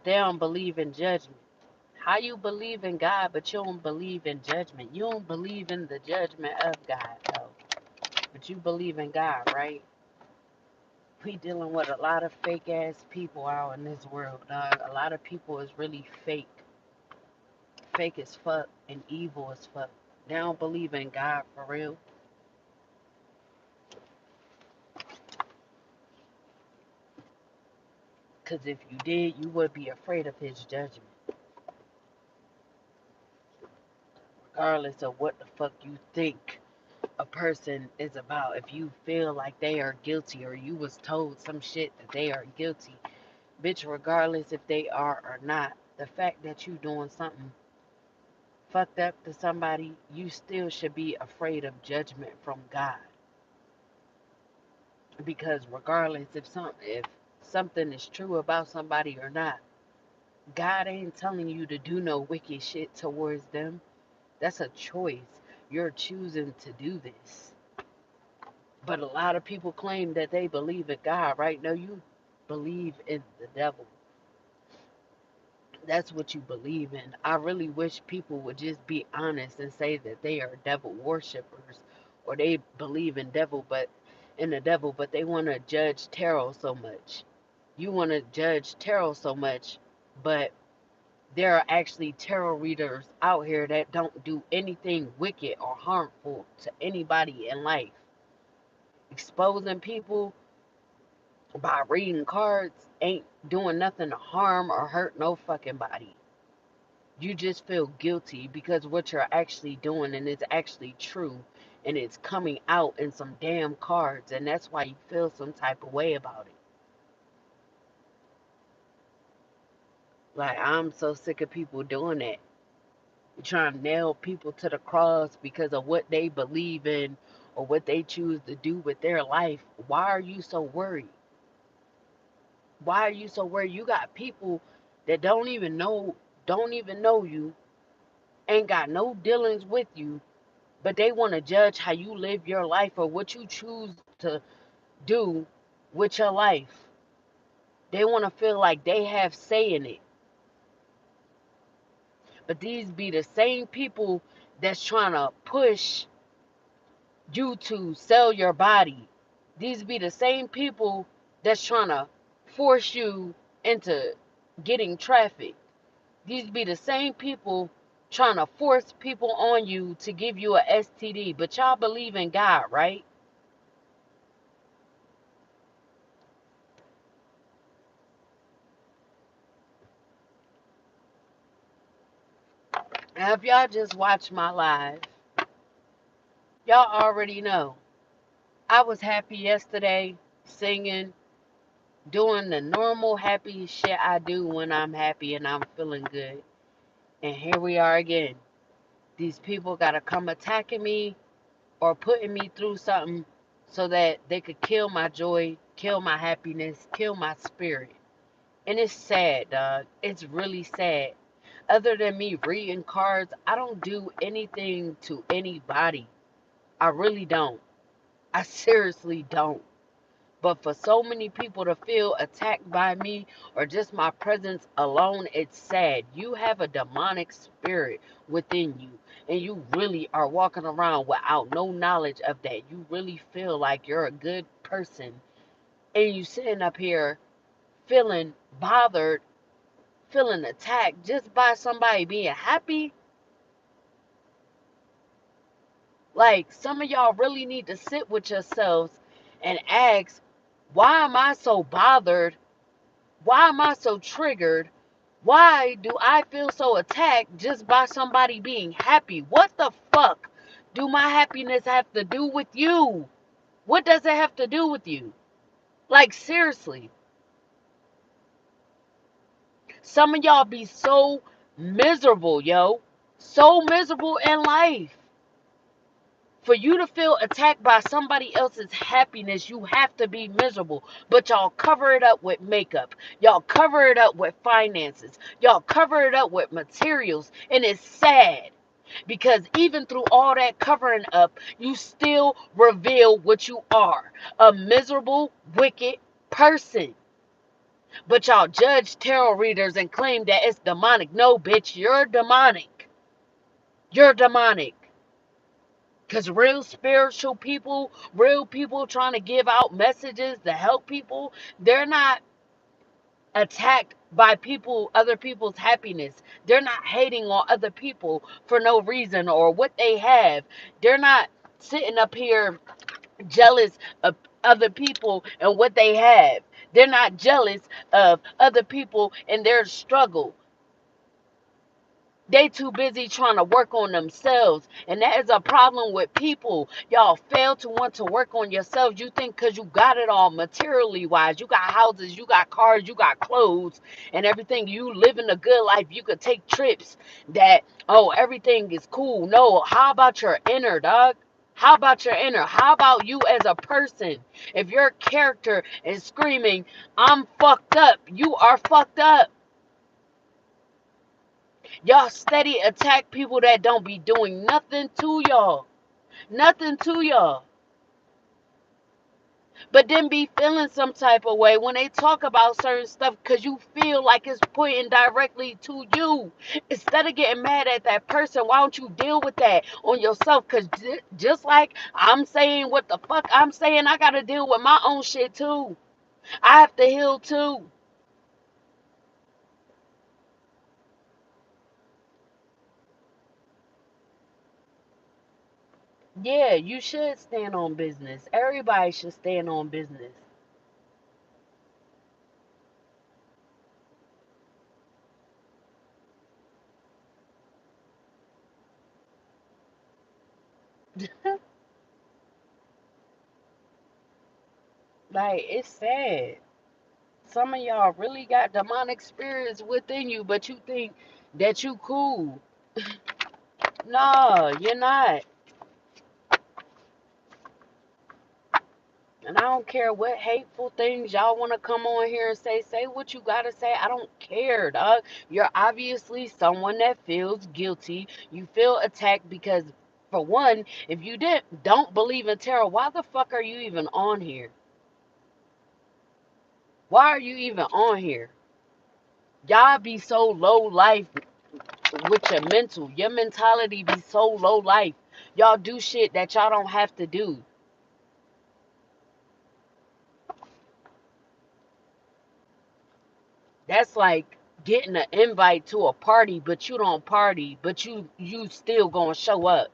They don't believe in judgment. How you believe in God, but you don't believe in judgment? You don't believe in the judgment of God, though. But you believe in God, right? We dealing with a lot of fake ass people out in this world, dog. A lot of people is really fake. Fake as fuck and evil as fuck. They don't believe in God for real. Because if you did, you would be afraid of his judgment. Regardless of what the fuck you think a person is about. If you feel like they are guilty or you was told some shit that they are guilty, bitch, regardless if they are or not, the fact that you doing something fucked up to somebody, you still should be afraid of judgment from God. Because regardless if something is true about somebody or not, God ain't telling you to do no wicked shit towards them. That's a choice. You're choosing to do this. But a lot of people claim that they believe in God, right? No, you believe in the devil. That's what you believe in. I really wish people would just be honest and say that they are devil worshippers or they believe in the devil, but they want to judge tarot so much. You want to judge tarot so much, but there are actually tarot readers out here that don't do anything wicked or harmful to anybody in life. Exposing people by reading cards ain't doing nothing to harm or hurt no fucking body. You just feel guilty because what you're actually doing and it's actually true and it's coming out in some damn cards, and that's why you feel some type of way about it. Like, I'm so sick of people doing that. Trying to nail people to the cross because of what they believe in or what they choose to do with their life. Why are you so worried? Why are you so worried? You got people that don't even know you, ain't got no dealings with you, but they want to judge how you live your life or what you choose to do with your life. They want to feel like they have say in it. But these be the same people that's trying to push you to sell your body. These be the same people that's trying to force you into getting trafficked. These be the same people trying to force people on you to give you a STD. But y'all believe in God, right? Now, if y'all just watch my live, y'all already know. I was happy yesterday, singing, doing the normal happy shit I do when I'm happy and I'm feeling good. And here we are again. These people gotta come attacking me or putting me through something so that they could kill my joy, kill my happiness, kill my spirit. And it's sad, dog. It's really sad. Other than me reading cards, I don't do anything to anybody. I really don't. I seriously don't. But for so many people to feel attacked by me or just my presence alone, it's sad. You have a demonic spirit within you, and you really are walking around without no knowledge of that. You really feel like you're a good person, and you sitting up here feeling bothered, feeling attacked just by somebody being happy. Like, some of y'all really need to sit with yourselves and ask, why am I so bothered? Why am I so triggered? Why do I feel so attacked just by somebody being happy? What the fuck do my happiness have to do with you? What does it have to do with you? Like, seriously. Some of y'all be so miserable, yo. So miserable in life. For you to feel attacked by somebody else's happiness, you have to be miserable. But y'all cover it up with makeup. Y'all cover it up with finances. Y'all cover it up with materials. And it's sad. Because even through all that covering up, you still reveal what you are. A miserable, wicked person. But y'all judge tarot readers and claim that it's demonic. No, bitch, you're demonic. You're demonic. Because real spiritual people, real people trying to give out messages to help people, they're not attacked by other people's happiness. They're not hating on other people for no reason or what they have. They're not sitting up here jealous of other people and what they have. They're not jealous of other people and their struggle. They too busy trying to work on themselves. And that is a problem with people. Y'all fail to want to work on yourselves. You think because you got it all materially wise. You got houses, you got cars, you got clothes and everything. You living a good life. You could take trips that, oh, everything is cool. No, how about your inner, dog? How about your inner? How about you as a person? If your character is screaming, I'm fucked up, you are fucked up. Y'all steady attack people that don't be doing nothing to y'all. Nothing to y'all. But then be feeling some type of way when they talk about certain stuff because you feel like it's pointing directly to you. Instead of getting mad at that person, why don't you deal with that on yourself? Because just like I'm saying what the fuck I'm saying, I got to deal with my own shit too. I have to heal too. Yeah, you should stand on business. Everybody should stand on business. Like, it's sad. Some of y'all really got demonic spirits within you, but you think that you cool. No, you're not. And I don't care what hateful things y'all want to come on here and say what you gotta say. I don't care, dog. You're obviously someone that feels guilty. You feel attacked because, for one, if you don't believe in tarot, why the fuck are you even on here? Why are you even on here? Y'all be so low life with your mental. Your mentality be so low life. Y'all do shit that y'all don't have to do. That's like getting an invite to a party, but you don't party, but you still gonna show up.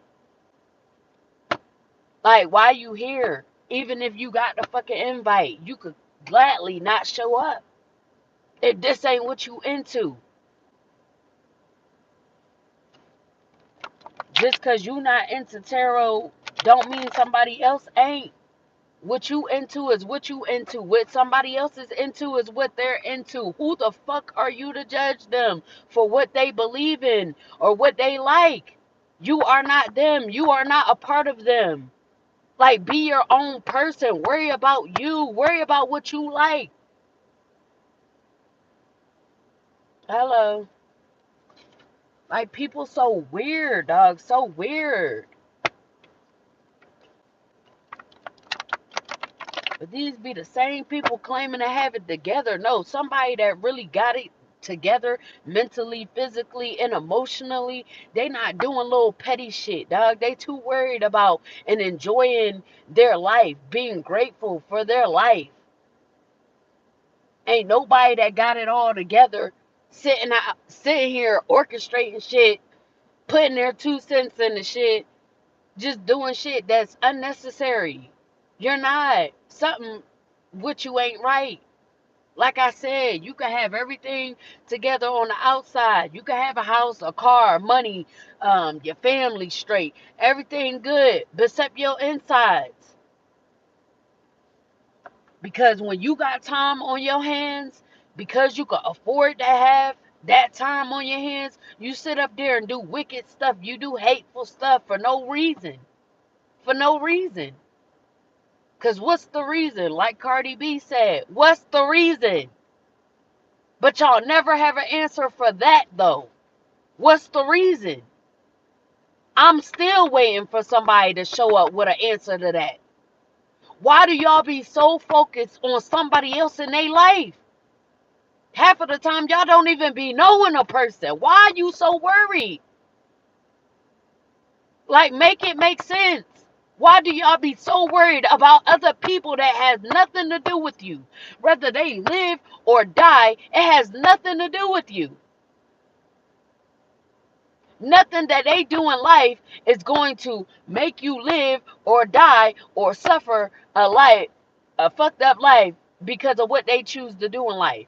Like, why you here? Even if you got the fucking invite, you could gladly not show up. If this ain't what you into. Just cause you not into tarot don't mean somebody else ain't. What you into is what you into. What somebody else is into is what they're into. Who the fuck are you to judge them for what they believe in or what they like? You are not them. You are not a part of them. Like, be your own person. Worry about you. Worry about what you like. Hello. Like, people so weird, dog. So weird. But these be the same people claiming to have it together. No, somebody that really got it together mentally, physically, and emotionally. They not doing little petty shit, dog. They too worried about and enjoying their life, being grateful for their life. Ain't nobody that got it all together sitting here orchestrating shit, putting their 2 cents in the shit, just doing shit that's unnecessary. You're not. Something with you ain't right. Like I said, you can have everything together on the outside. You can have a house, a car, money, your family straight. Everything good, except your insides. Because when you got time on your hands, because you can afford to have that time on your hands, you sit up there and do wicked stuff. You do hateful stuff for no reason. For no reason. Because what's the reason? Like Cardi B said, what's the reason? But y'all never have an answer for that, though. What's the reason? I'm still waiting for somebody to show up with an answer to that. Why do y'all be so focused on somebody else in their life? Half of the time, y'all don't even be knowing a person. Why are you so worried? Like, make it make sense. Why do y'all be so worried about other people that has nothing to do with you? Whether they live or die, it has nothing to do with you. Nothing that they do in life is going to make you live or die or suffer a fucked up life because of what they choose to do in life.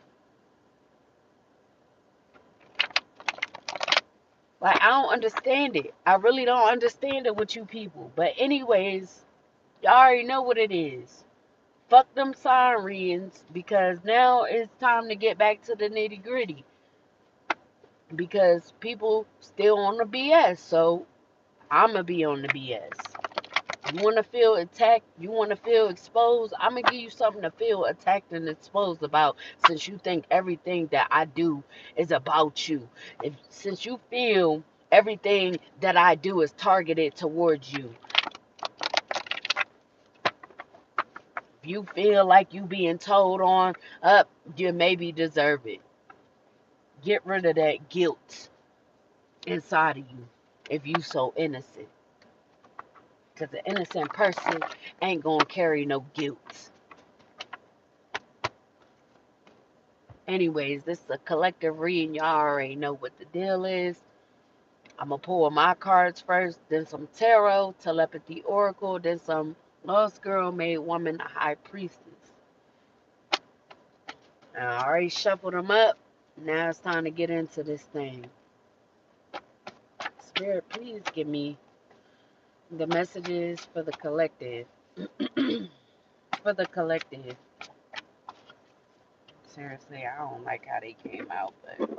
Like, I don't understand it. I really don't understand it with you people. But anyways, y'all already know what it is. Fuck them sirens, because now it's time to get back to the nitty gritty. Because people still on the BS, so I'ma be on the BS. You want to feel attacked? You want to feel exposed? I'm going to give you something to feel attacked and exposed about, since you think everything that I do is about you. Since you feel everything that I do is targeted towards you. If you feel like you being told on up, you maybe deserve it. Get rid of that guilt inside of you if you so innocent. Because an innocent person ain't going to carry no guilt. Anyways, this is a collective reading. Y'all already know what the deal is. I'm going to pull my cards first, then some tarot, telepathy, oracle, then some lost girl, made woman, the high priestess. I already shuffled them up. Now it's time to get into this thing. Spirit, please give me the messages for the collective. For the collective. Seriously, I don't like how they came out, but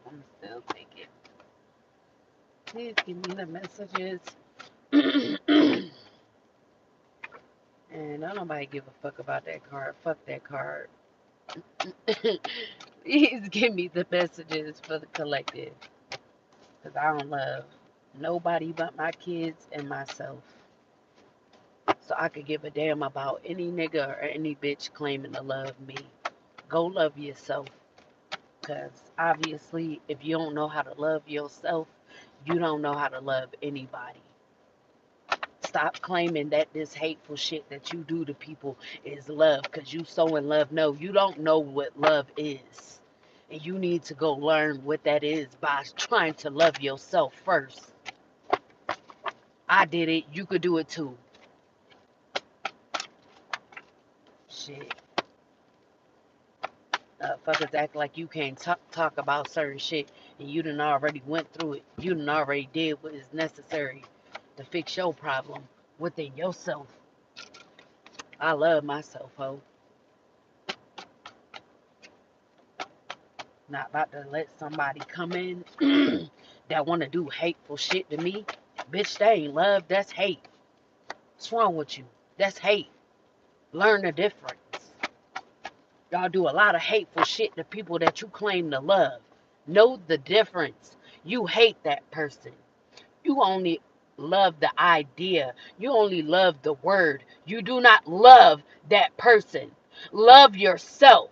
I'm still take it. Please give me the messages. And don't nobody give a fuck about that card. Fuck that card. Please give me the messages for the collective. Because I don't love nobody but my kids and myself. So I could give a damn about any nigga or any bitch claiming to love me. Go love yourself. Because obviously, if you don't know how to love yourself, you don't know how to love anybody. Stop claiming that this hateful shit that you do to people is love because you so in love. No, you don't know what love is. And you need to go learn what that is by trying to love yourself first. I did it. You could do it too. Shit. Fuckers act like you can't talk about certain shit and you done already went through it. You done already did what is necessary to fix your problem within yourself. I love myself, ho. Not about to let somebody come in that want to do hateful shit to me. Bitch, that ain't love, that's hate. What's wrong with you? That's hate. Learn the difference. Y'all do a lot of hateful shit to people that you claim to love. Know the difference. You hate that person. You only love the idea. You only love the word. You do not love that person. Love yourself.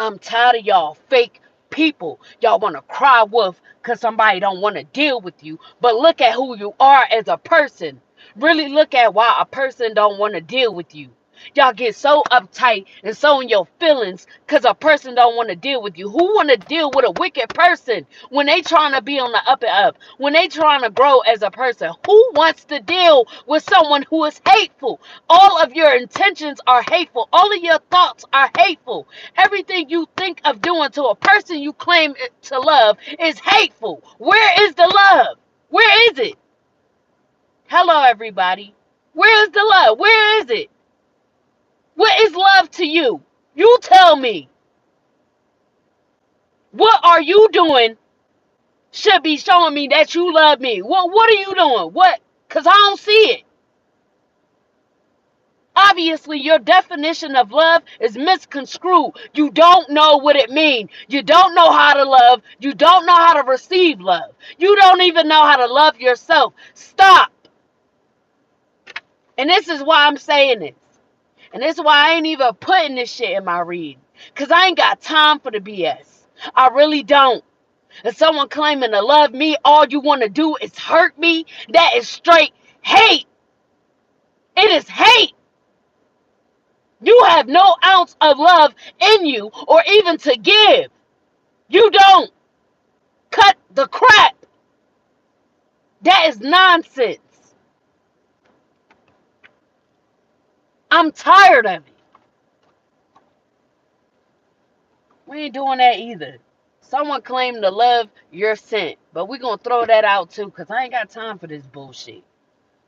I'm tired of y'all fake people. Y'all want to cry wolf because somebody don't want to deal with you. But look at who you are as a person. Really look at why a person don't want to deal with you. Y'all get so uptight and so in your feelings because a person don't want to deal with you. Who want to deal with a wicked person when they trying to be on the up and up? When they trying to grow as a person? Who wants to deal with someone who is hateful? All of your intentions are hateful. All of your thoughts are hateful. Everything you think of doing to a person you claim to love is hateful. Where is the love? Where is it? Hello, everybody. Where is the love? Where is it? What is love to you? You tell me. What are you doing should be showing me that you love me? What are you doing? What? Because I don't see it. Obviously, your definition of love is misconstrued. You don't know what it means. You don't know how to love. You don't know how to receive love. You don't even know how to love yourself. Stop. And this is why I'm saying this. And that's why I ain't even putting this shit in my read. Because I ain't got time for the BS. I really don't. If someone claiming to love me, all you want to do is hurt me, that is straight hate. It is hate. You have no ounce of love in you or even to give. You don't. Cut the crap. That is nonsense. I'm tired of it. We ain't doing that either. Someone claimed to love your scent, but we gonna throw that out too, because I ain't got time for this bullshit.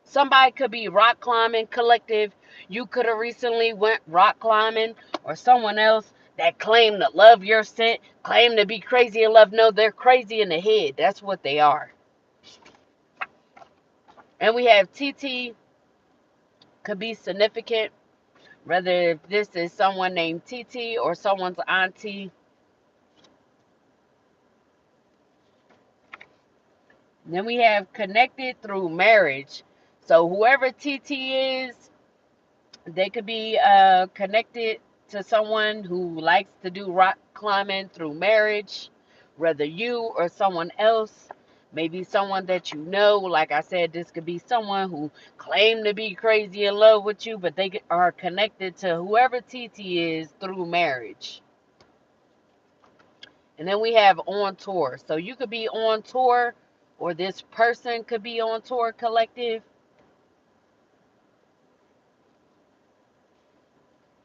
Somebody could be rock climbing collective. You could have recently went rock climbing, or someone else that claimed to love your scent, claimed to be crazy in love. No, they're crazy in the head. That's what they are. And we have TT could be significant, whether if this is someone named TT or someone's auntie. Then we have connected through marriage. So whoever TT is, they could be connected to someone who likes to do rock climbing through marriage, whether you or someone else, maybe someone that you know. Like I said, this could be someone who claimed to be crazy in love with you, but they are connected to whoever TT is through marriage. And then we have on tour. So you could be on tour, or this person could be on tour collective.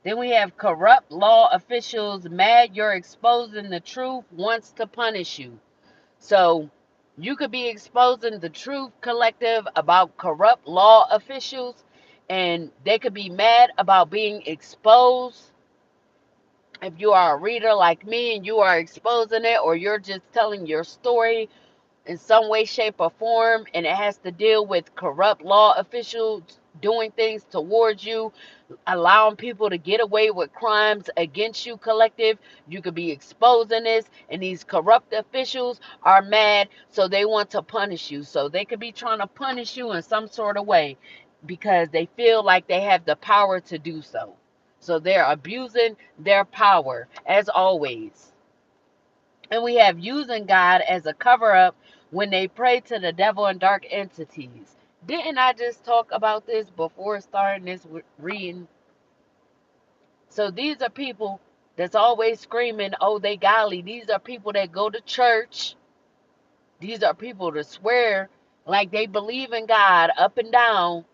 Then we have corrupt law officials mad you're exposing the truth, wants to punish you. So you could be exposing the truth collective about corrupt law officials, and they could be mad about being exposed. If you are a reader like me and you are exposing it, or you're just telling your story in some way, shape, or form, and it has to deal with corrupt law officials doing things towards you, allowing people to get away with crimes against you collective, you could be exposing this, and these corrupt officials are mad, so they want to punish you. So they could be trying to punish you in some sort of way because they feel like they have the power to do so. So they're abusing their power as always. And we have using God as a cover up when they pray to the devil and dark entities. Didn't I just talk about this before starting this reading? So these are people that's always screaming, oh, they godly. These are people that go to church. These are people that swear like they believe in God up and down,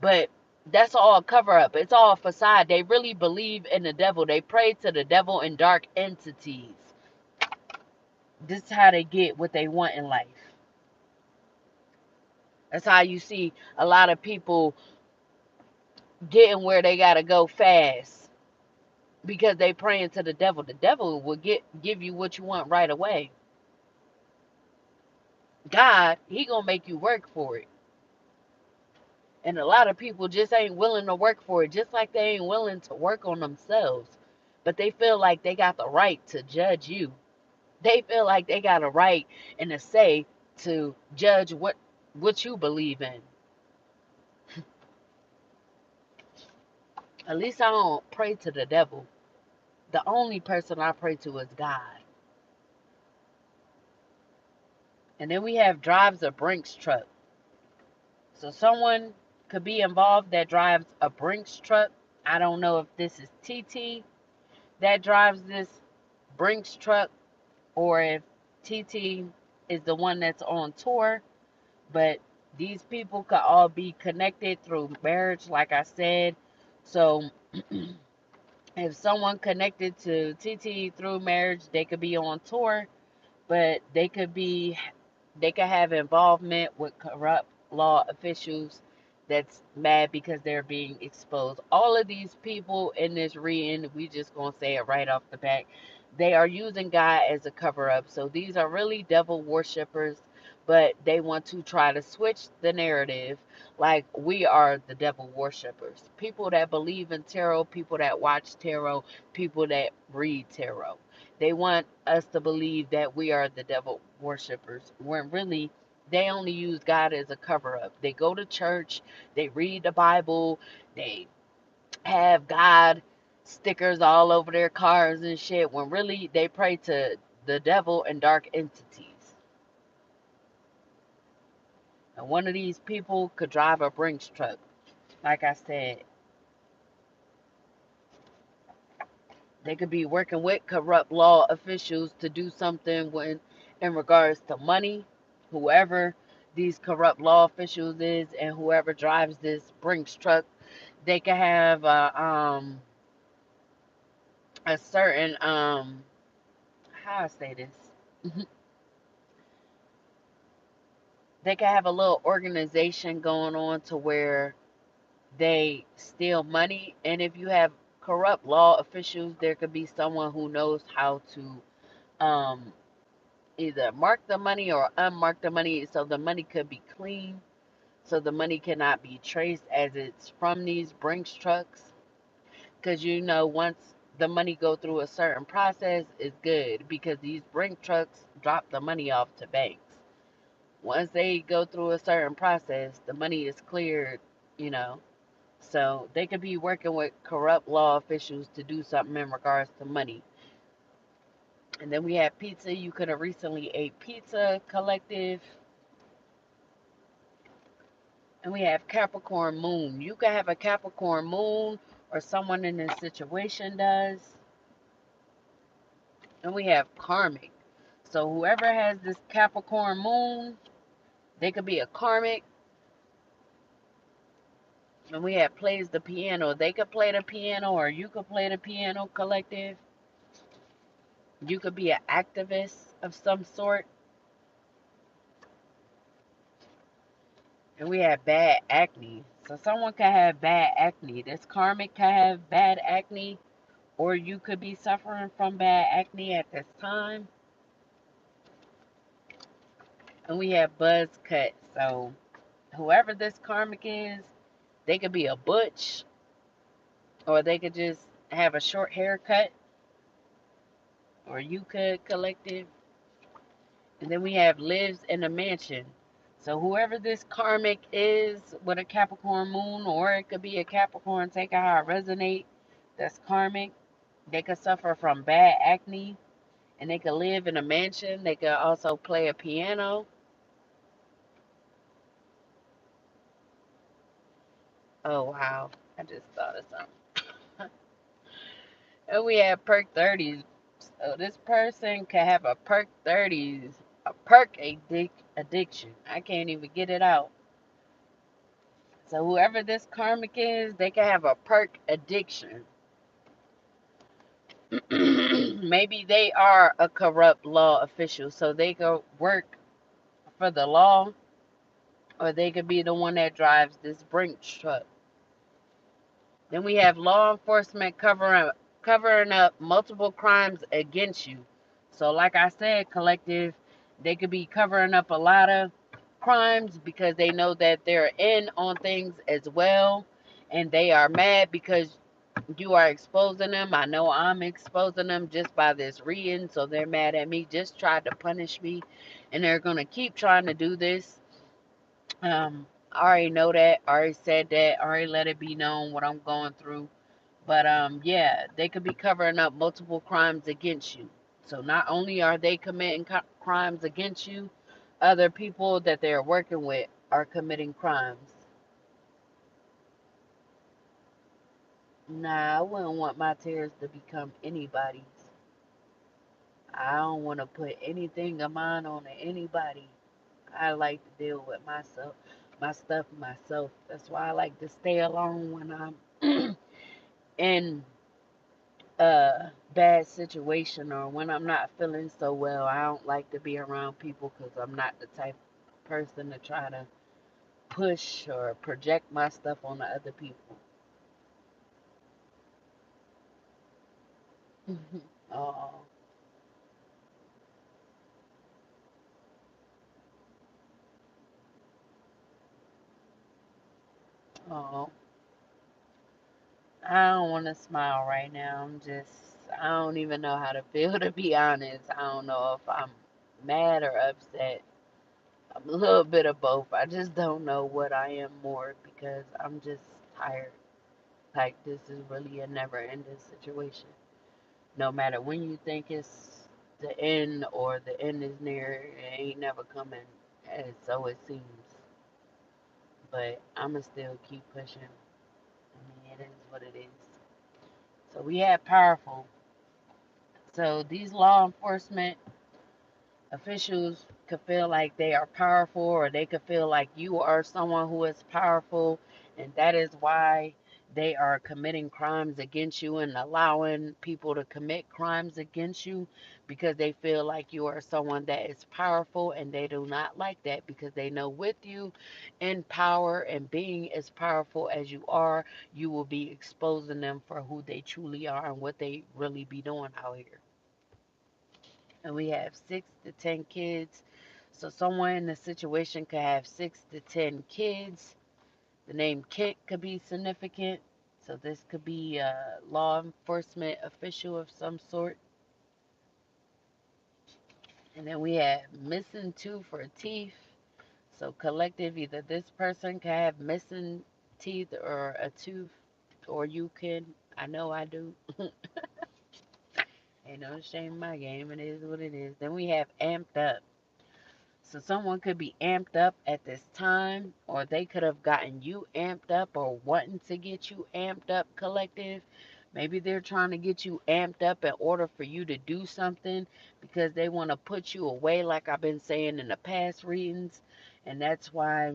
but that's all a cover up. It's all a facade. They really believe in the devil. They pray to the devil and dark entities. This is how they get what they want in life. That's how you see a lot of people getting where they got to go fast because they praying to the devil. The devil will give you what you want right away. God, he gonna make you work for it. And a lot of people just ain't willing to work for it, just like they ain't willing to work on themselves. But they feel like they got the right to judge you. They feel like they got a right and a say to judge what you believe in. At least I don't pray to the devil. The only person I pray to is God. And then we have drives a Brinks truck. So someone could be involved that drives a Brinks truck. I don't know if this is TT that drives this Brinks truck or if TT is the one that's on tour. But these people could all be connected through marriage, like I said. So if someone connected to TT through marriage, they could be on tour, but they could have involvement with corrupt law officials that's mad because they're being exposed. All of these people in this reading, we just gonna say it right off the bat, they are using God as a cover up. So these are really devil worshippers, but they want to try to switch the narrative like we are the devil worshippers. People that believe in tarot, people that watch tarot, people that read tarot. They want us to believe that we are the devil worshippers, when really they only use God as a cover up. They go to church, they read the Bible, they have God stickers all over their cars and shit, when really they pray to the devil and dark entities. And one of these people could drive a Brinks truck. Like I said, they could be working with corrupt law officials to do something when, in regards to money, whoever these corrupt law officials is and whoever drives this Brinks truck, they could have a certain how I say this. They could have a little organization going on to where they steal money, and if you have corrupt law officials, there could be someone who knows how to um either mark the money or unmark the money so the money could be clean, so the money cannot be traced as it's from these Brinks trucks. Because once the money go through a certain process, it's good, because these Brinks trucks drop the money off to banks. Once they go through a certain process, the money is cleared, you know. So they could be working with corrupt law officials to do something in regards to money. And then we have pizza. You could have recently ate pizza collective. And we have Capricorn moon. You could have a Capricorn moon, or someone in this situation does. And we have karmic. So whoever has this Capricorn moon, they could be a karmic. And we have plays the piano. They could play the piano, or you could play the piano collective. You could be an activist of some sort. And we have bad acne. So someone can have bad acne. This karmic can have bad acne, or you could be suffering from bad acne at this time. And we have buzz cut. So whoever this karmic is, they could be a butch, or they could just have a short haircut, or you could collective. And then we have lives in a mansion. So whoever this karmic is with a Capricorn moon, or it could be a Capricorn, take how I resonate, that's karmic. They could suffer from bad acne, and they could live in a mansion. They could also play a piano. Oh wow, I just thought of something. And we have perk 30s. So this person could have a perk 30s, a perk addiction. I can't even get it out. So whoever this karmic is, they can have a perk addiction. Maybe they are a corrupt law official, so they could work for the law, or they could be the one that drives this Brinks truck. Then we have law enforcement covering up multiple crimes against you. So like I said, collective, they could be covering up a lot of crimes because they know that they're in on things as well, and they are mad because you are exposing them. I know I'm exposing them just by this reading, so they're mad at me, just tried to punish me, and they're going to keep trying to do this. I already know that, already said that, already let it be known what I'm going through. But yeah, they could be covering up multiple crimes against you. So not only are they committing crimes against you, other people that they're working with are committing crimes. Nah, I wouldn't want my tears to become anybody's. I don't want to put anything of mine on to anybody. I like to deal with myself, my stuff myself. That's why I like to stay alone when I'm in a bad situation, or when I'm not feeling so well. I don't like to be around people because I'm not the type of person to try to push or project my stuff on the other people. Oh, oh. I don't want to smile right now. I don't even know how to feel, to be honest. I don't know if I'm mad or upset. I'm a little bit of both. I just don't know what I am more, because I'm just tired. Like, this is really a never ending situation. No matter when you think it's the end or the end is near, it ain't never coming, and so it seems. But I'ma still keep pushing. I mean, it is what it is. So we have powerful. So these law enforcement officials could feel like they are powerful, or they could feel like you are someone who is powerful, and that is why they are committing crimes against you and allowing people to commit crimes against you, because they feel like you are someone that is powerful, and they do not like that, because they know with you in power and being as powerful as you are, you will be exposing them for who they truly are and what they really be doing out here. And we have 6 to 10 kids. So someone in the situation could have 6 to 10 kids. The name Kit could be significant. So this could be a law enforcement official of some sort. And then we have missing tooth or teeth. So collective, either this person can have missing teeth or a tooth, or you can. I know I do. Ain't no shame in my game. It is what it is. Then we have amped up. So someone could be amped up at this time, or they could have gotten you amped up or wanting to get you amped up, collective. Maybe they're trying to get you amped up in order for you to do something, because they want to put you away, like I've been saying in the past readings. And that's why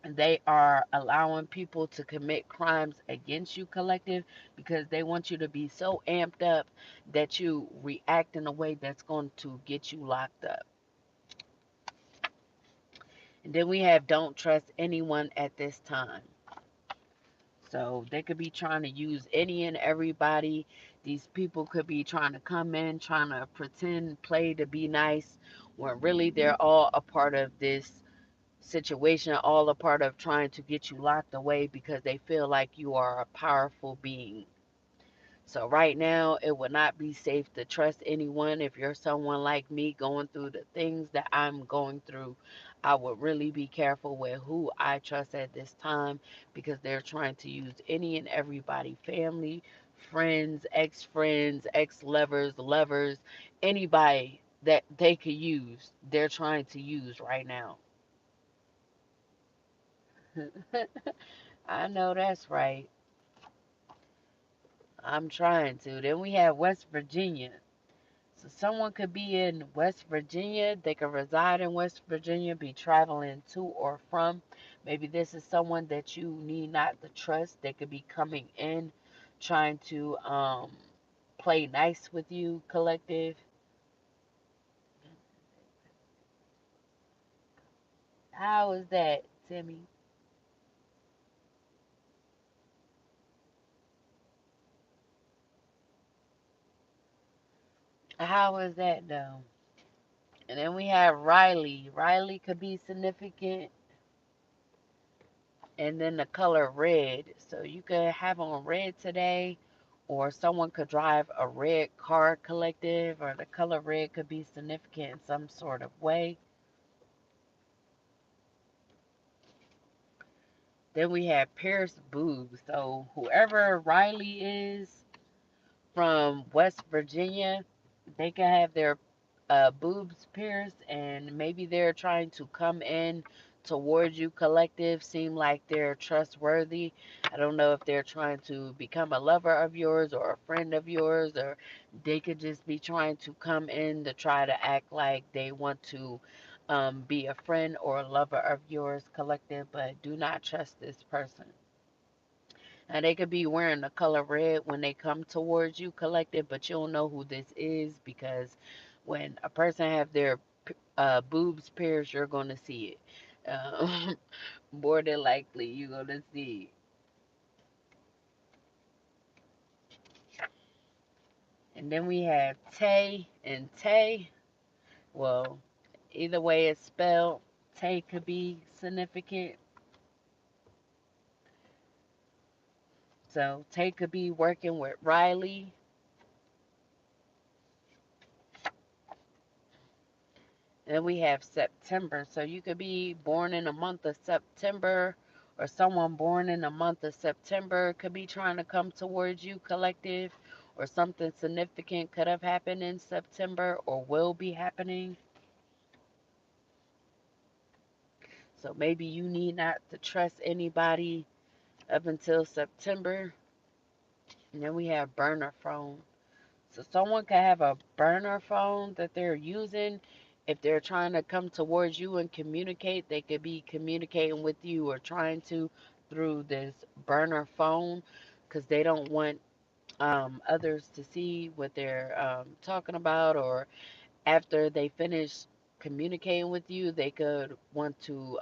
they are allowing people to commit crimes against you, collective, because they want you to be so amped up that you react in a way that's going to get you locked up. And then we have don't trust anyone at this time. So they could be trying to use any and everybody. These people could be trying to come in, trying to pretend, play to be nice, when really they're all a part of this situation, all a part of trying to get you locked away, because they feel like you are a powerful being. So right now, it would not be safe to trust anyone. If you're someone like me going through the things that I'm going through, I would really be careful with who I trust at this time, because they're trying to use any and everybody, family, friends, ex-friends, ex-lovers, lovers, anybody that they could use, they're trying to use right now. I know that's right. I'm trying to. Then we have West Virginia. So someone could be in West Virginia. They could reside in West Virginia, be traveling to or from. Maybe this is someone that you need not to trust. They could be coming in, trying to play nice with you, collective. How is that, Timmy? How is that though? And then we have Riley. Riley could be significant. And then the color red. So you could have on red today, or someone could drive a red car, collective, or the color red could be significant in some sort of way. Then we have pierced boobs. So whoever Riley is from West Virginia, they can have their boobs pierced, and maybe they're trying to come in towards you, collective, seem like they're trustworthy. I don't know if they're trying to become a lover of yours or a friend of yours, or they could just be trying to come in to try to act like they want to be a friend or a lover of yours, collective, but do not trust this person. And they could be wearing the color red when they come towards you, collective, but you don't know who this is, because when a person have their boobs pierced, you're going to see it. More than likely, you're going to see it. And then we have Tay and Tay. Well, either way it's spelled, Tay could be significant. So Tay could be working with Riley. And then we have September. So you could be born in the month of September, or someone born in the month of September could be trying to come towards you, collective, or something significant could have happened in September or will be happening. So maybe you need not to trust anybody up until September. And then we have burner phone. So someone could have a burner phone that they're using. If they're trying to come towards you and communicate, they could be communicating with you or trying to through this burner phone because they don't want others to see what they're talking about, or after they finish communicating with you, they could want to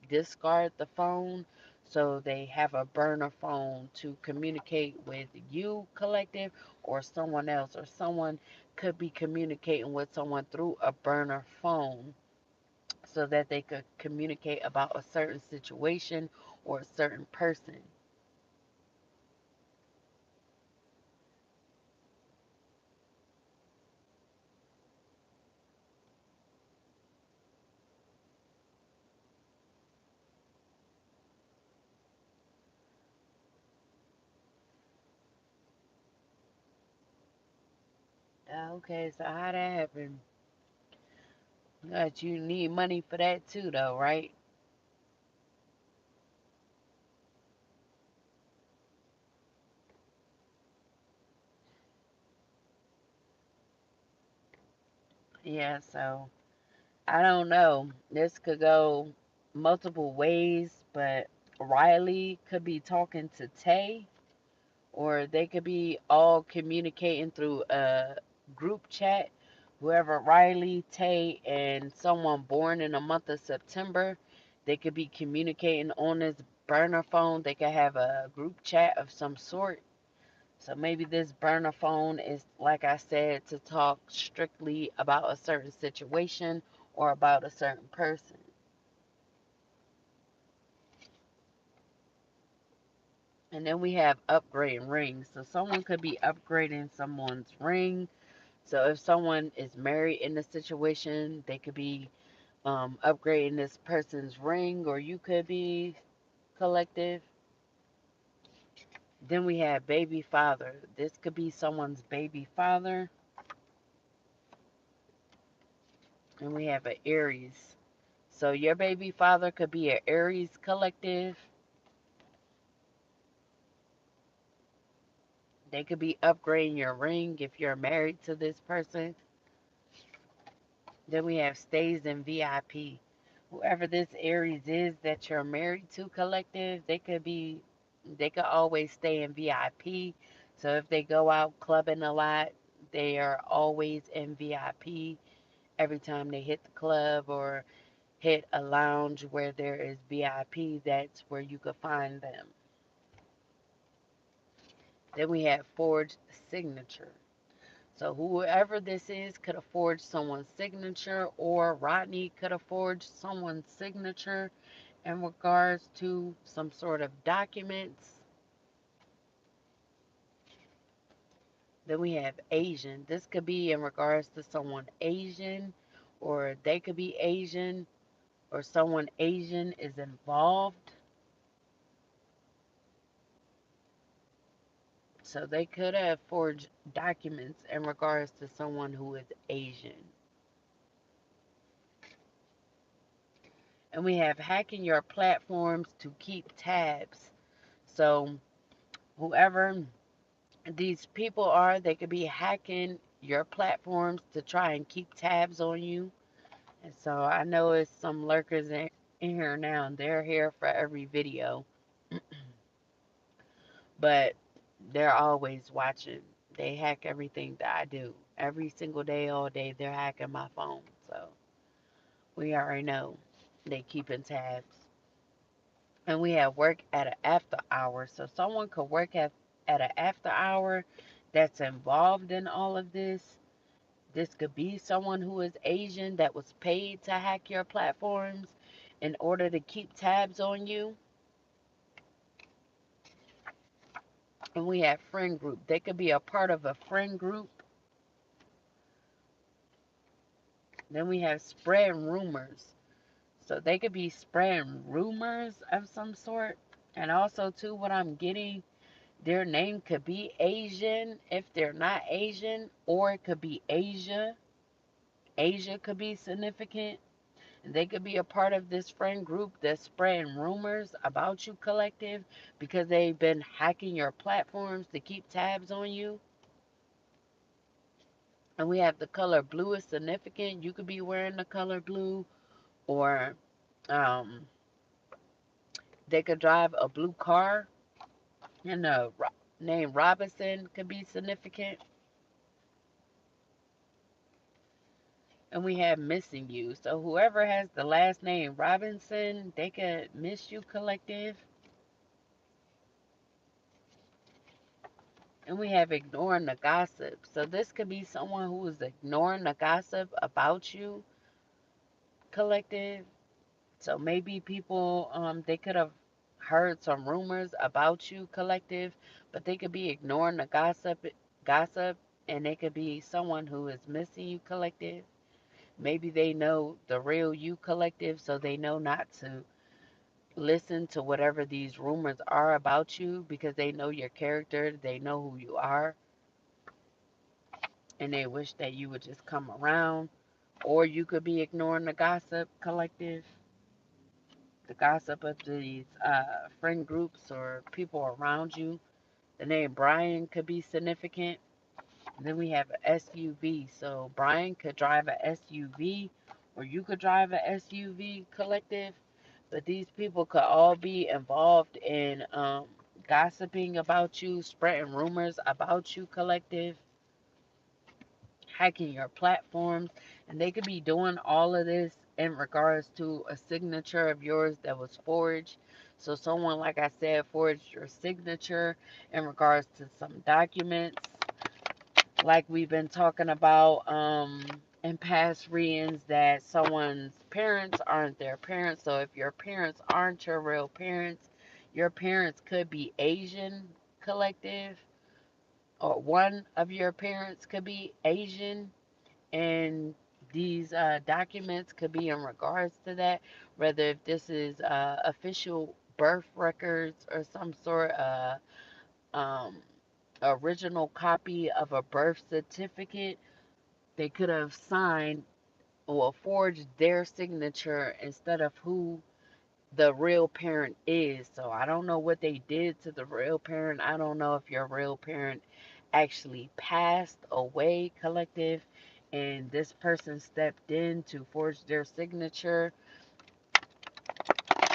discard the phone. So they have a burner phone to communicate with you, collective, or someone else, or someone could be communicating with someone through a burner phone so that they could communicate about a certain situation or a certain person. Okay, so how that happen? But you need money for that too, though, right? Yeah, so I don't know. This could go multiple ways, but Riley could be talking to Tay, or they could be all communicating through a group chat. Whoever Riley, Tay, and someone born in the month of September, they could be communicating on this burner phone. They could have a group chat of some sort. So maybe this burner phone is, like I said, to talk strictly about a certain situation or about a certain person. And then we have upgrading rings. So someone could be upgrading someone's ring. So if someone is married in a situation, they could be upgrading this person's ring, or you could be, collective. Then we have baby father. This could be someone's baby father. And we have an Aries. So your baby father could be an Aries, collective. They could be upgrading your ring if you're married to this person. Then we have stays in VIP. Whoever this Aries is that you're married to, collective, they could always stay in VIP. So if they go out clubbing a lot, they are always in VIP. Every time they hit the club or hit a lounge where there is VIP, that's where you could find them. Then we have forged signature. So whoever this is could have forged someone's signature, or Rodney could have forged someone's signature in regards to some sort of documents. Then we have Asian. This could be in regards to someone Asian, or they could be Asian, or someone Asian is involved. So they could have forged documents in regards to someone who is Asian. And we have hacking your platforms to keep tabs. So whoever these people are, they could be hacking your platforms to try and keep tabs on you. And so I know it's some lurkers in here now, and they're here for every video, but they're always watching. They hack everything that I do. Every single day, all day, they're hacking my phone. So we already know they keeping tabs. And we have work at an after hour. So someone could work at an after hour that's involved in all of this. This could be someone who is Asian that was paid to hack your platforms in order to keep tabs on you. And we have friend group. They could be a part of a friend group. Then we have spread rumors. So they could be spreading rumors of some sort. And also, too, what I'm getting, their name could be Asian if they're not Asian, or it could be Asia. Asia could be significant. And they could be a part of this friend group that's spreading rumors about you, collective, because they've been hacking your platforms to keep tabs on you. And we have the color blue is significant. You could be wearing the color blue, or um, they could drive a blue car, and the name Robinson could be significant. And we have missing you. So whoever has the last name Robinson, they could miss you, collective. And we have ignoring the gossip. So this could be someone who is ignoring the gossip about you, collective. So maybe people, they could have heard some rumors about you, collective, but they could be ignoring the gossip, and they could be someone who is missing you, collective. Maybe they know the real you, collective, so they know not to listen to whatever these rumors are about you because they know your character, they know who you are, and they wish that you would just come around. Or you could be ignoring the gossip, collective, the gossip of these friend groups or people around you. The name Brian could be significant. And then we have an SUV. So Brian could drive an SUV, or you could drive an SUV, collective. But these people could all be involved in gossiping about you, spreading rumors about you, collective, hacking your platforms. And they could be doing all of this in regards to a signature of yours that was forged. So someone, like I said, forged your signature in regards to some documents, like we've been talking about in past readings, that someone's parents aren't their parents. So if your parents aren't your real parents, your parents could be Asian, collective, or one of your parents could be Asian, and these documents could be in regards to that, whether if this is official birth records or some sort of um, original copy of a birth certificate. They could have signed or forged their signature instead of who the real parent is. So I don't know what they did to the real parent. I don't know if your real parent actually passed away, collective, and this person stepped in to forge their signature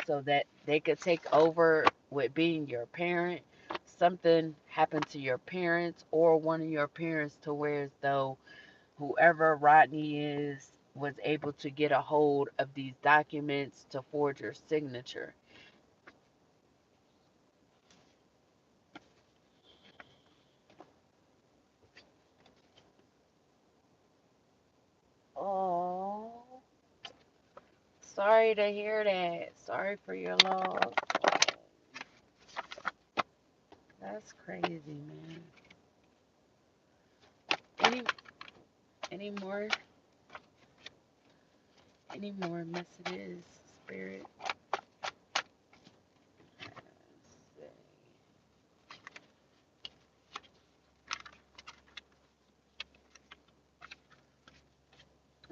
so that they could take over with being your parent. Something happened to your parents or one of your parents to where as though whoever Rodney is was able to get a hold of these documents to forge your signature. Oh, sorry to hear that. Sorry for your loss. That's crazy, man. Any any more any more messages, spirit?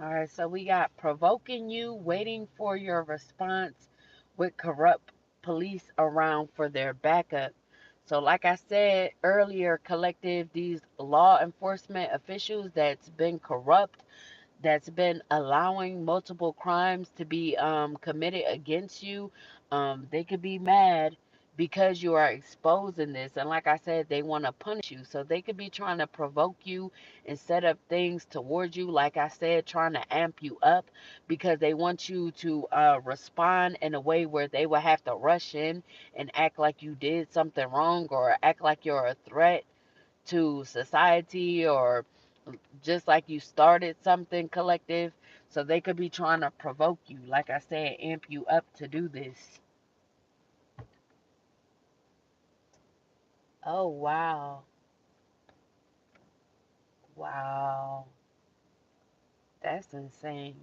All right, so we got provoking you, waiting for your response with corrupt police around for their backup. So, like I said earlier, collective, these law enforcement officials that's been corrupt, that's been allowing multiple crimes to be committed against you, they could be mad because you are exposing this. And like I said, they want to punish you. So they could be trying to provoke you and set up things towards you. Like I said, trying to amp you up because they want you to respond in a way where they will have to rush in and act like you did something wrong or act like you're a threat to society, or just like you started something, collective. So they could be trying to provoke you, like I said, amp you up to do this. Oh, wow. Wow. That's insane.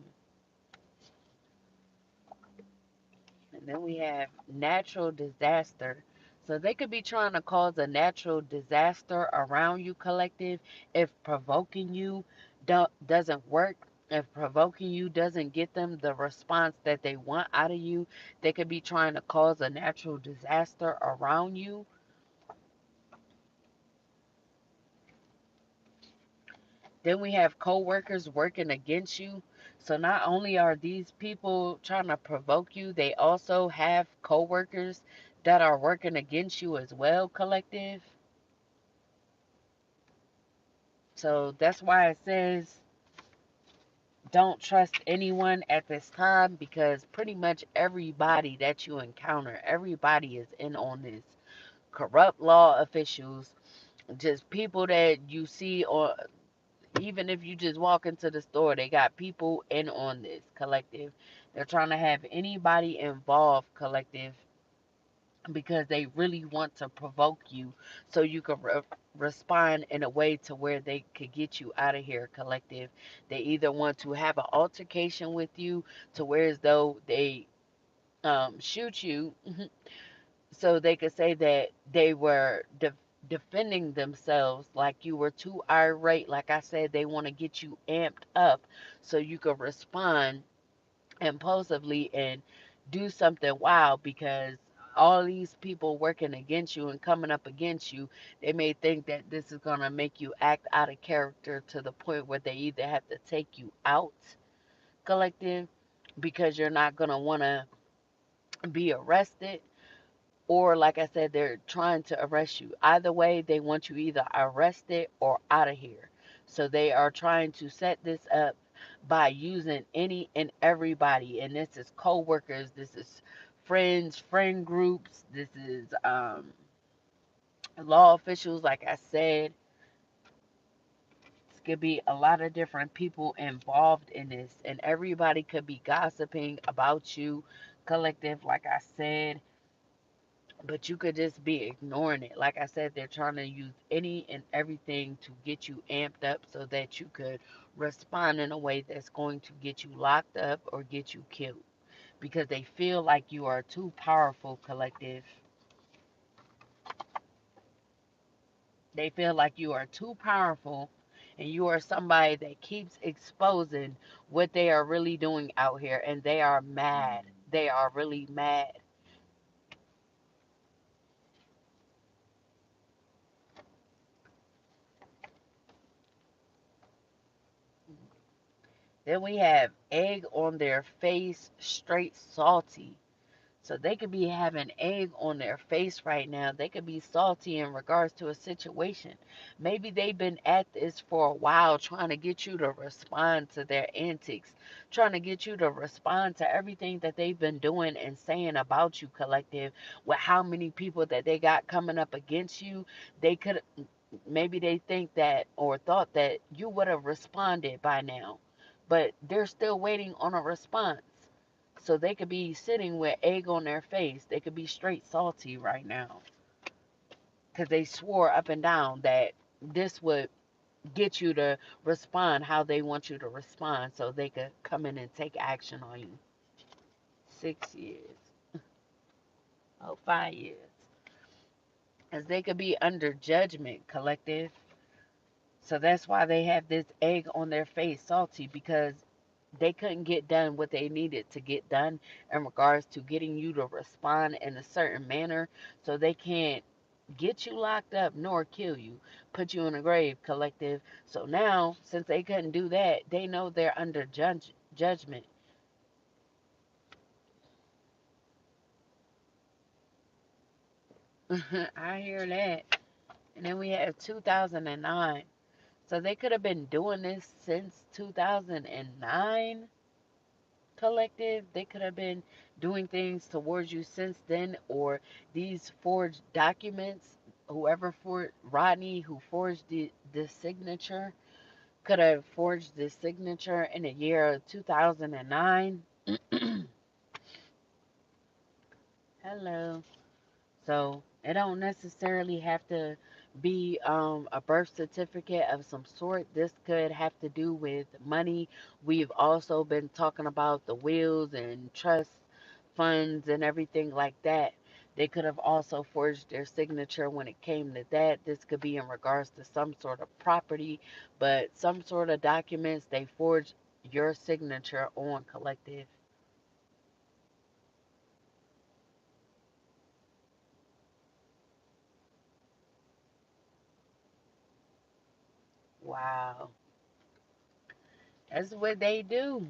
Then we have natural disaster. So they could be trying to cause a natural disaster around you, collective, if provoking you doesn't work. If provoking you doesn't get them the response that they want out of you, they could be trying to cause a natural disaster around you. Then we have coworkers working against you. So not only are these people trying to provoke you, they also have coworkers that are working against you as well, collective. So that's why it says don't trust anyone at this time, because pretty much everybody that you encounter, everybody is in on this. Corrupt law officials, just people that you see, or even if you just walk into the store, they got people in on this, collective. They're trying to have anybody involved, collective, because they really want to provoke you so you can respond in a way to where they could get you out of here, collective. They either want to have an altercation with you to where as though they shoot you so they could say that they were defending themselves, like you were too irate. Like I said, they want to get you amped up so you can respond impulsively and do something wild, because all these people working against you and coming up against you, they may think that this is going to make you act out of character to the point where they either have to take you out, collective, because you're not going to want to be arrested, or like I said, they're trying to arrest you. Either way, they want you either arrested or out of here. So they are trying to set this up by using any and everybody. And this is co-workers, this is friends, friend groups, this is law officials, like I said. It could be a lot of different people involved in this, and everybody could be gossiping about you, collective, like I said. But you could just be ignoring it. Like I said, they're trying to use any and everything to get you amped up so that you could respond in a way that's going to get you locked up or get you killed, because they feel like you are too powerful, collective. They feel like you are too powerful and you are somebody that keeps exposing what they are really doing out here, and they are mad. They are really mad. Then we have egg on their face, straight salty. So they could be having egg on their face right now. They could be salty in regards to a situation. Maybe they've been at this for a while trying to get you to respond to their antics, trying to get you to respond to everything that they've been doing and saying about you, collective, with how many people that they got coming up against you. They could, maybe they think that or thought that you would have responded by now, but they're still waiting on a response. So they could be sitting with egg on their face. They could be straight salty right now because they swore up and down that this would get you to respond how they want you to respond so they could come in and take action on you. 6 years. Oh, 5 years. As they could be under judgment, collective. So that's why they have this egg on their face, salty, because they couldn't get done what they needed to get done in regards to getting you to respond in a certain manner. So they can't get you locked up nor kill you, put you in a grave, collective. So now, since they couldn't do that, they know they're under judgment. I hear that. And then we have 2009. So they could have been doing this since 2009, collective. They could have been doing things towards you since then, or these forged documents, whoever for Rodney who forged the signature could have forged the signature in the year of 2009. Hello. So it don't necessarily have to be a birth certificate of some sort. This could have to do with money. We've also been talking about the wills and trusts funds and everything like that. They could have also forged their signature when it came to that. This could be in regards to some sort of property, but some sort of documents, they forged your signature on, collective. Wow. That's what they do.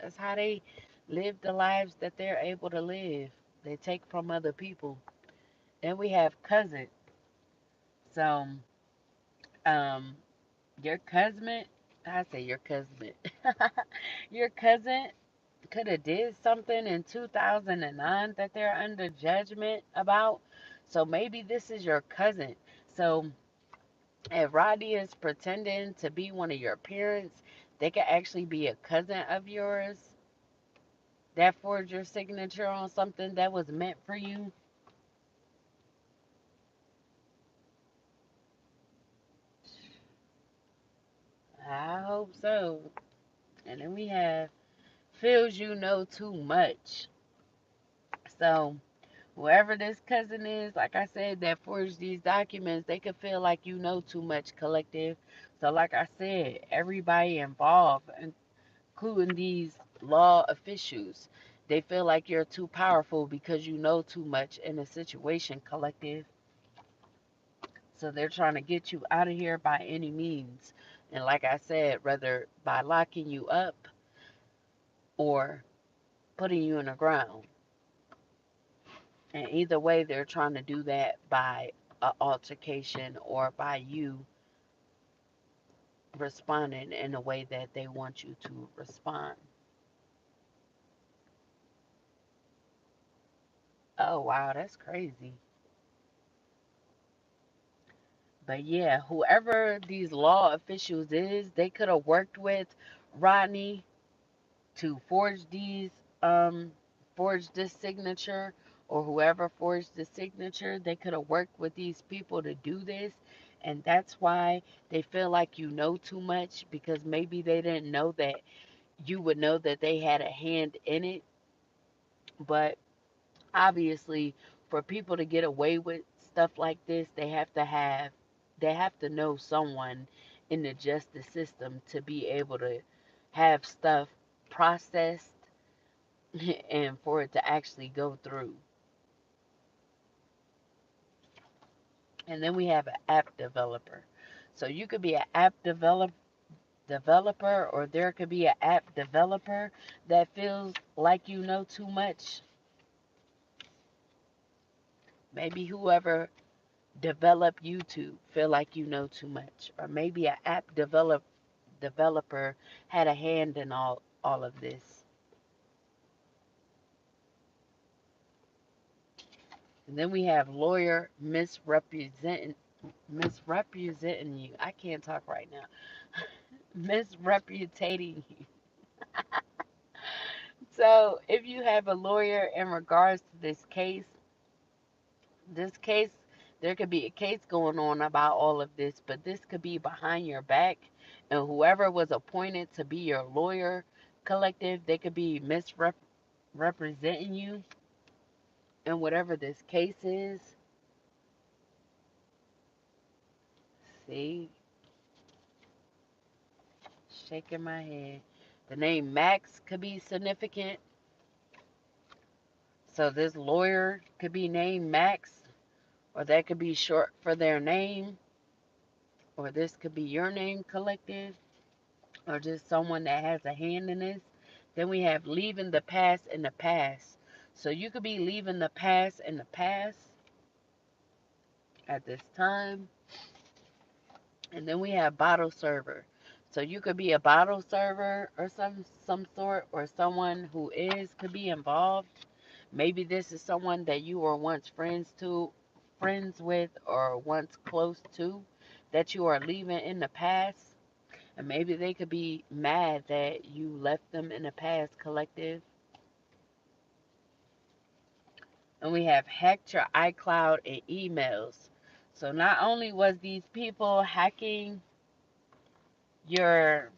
That's how they live the lives that they're able to live. They take from other people. Then we have cousin. So, um, your cousin, I say your cousin, your cousin could have did something in 2009 that they're under judgment about. So maybe this is your cousin. So if Rodney is pretending to be one of your parents, they could actually be a cousin of yours that forged your signature on something that was meant for you. I hope so. And then we have feels you know too much. So whoever this cousin is, like I said, that forged these documents, they could feel like you know too much, collective. So like I said, everybody involved, including these law officials, they feel like you're too powerful because you know too much in a situation, collective. So they're trying to get you out of here by any means. And like I said, whether by locking you up or putting you in the ground. And either way, they're trying to do that by an altercation or by you responding in a way that they want you to respond. Oh, wow, that's crazy. But yeah, whoever these law officials is, they could have worked with Rodney to um forge this signature, or whoever forged the signature, they could have worked with these people to do this. And that's why they feel like you know too much, because maybe they didn't know that you would know that they had a hand in it. But obviously, for people to get away with stuff like this, they have to know someone in the justice system to be able to have stuff processed and for it to actually go through. And then we have an app developer. So you could be an developer, or there could be an app developer that feels like you know too much. Maybe whoever developed YouTube feel like you know too much, or maybe an developer had a hand in all of this. And then we have lawyer misrepresenting you. I can't talk right now. Misrepresenting you. So if you have a lawyer in regards to this case, there could be a case going on about all of this, but this could be behind your back, and whoever was appointed to be your lawyer, collective, they could be misrepresenting you in whatever this case is. See, shaking my head. The name Max could be significant. So this lawyer could be named Max, or that could be short for their name, or this could be your name, collective, or just someone that has a hand in this. Then we have leaving the past in the past. So you could be leaving the past in the past at this time. And then we have bottle server. So you could be a bottle server or some sort, or someone who is could be involved. Maybe this is someone that you were once friends with, or once close to, that you are leaving in the past. And maybe they could be mad that you left them in the past, collective. And we have hacked your iCloud and emails. So not only was these people hacking your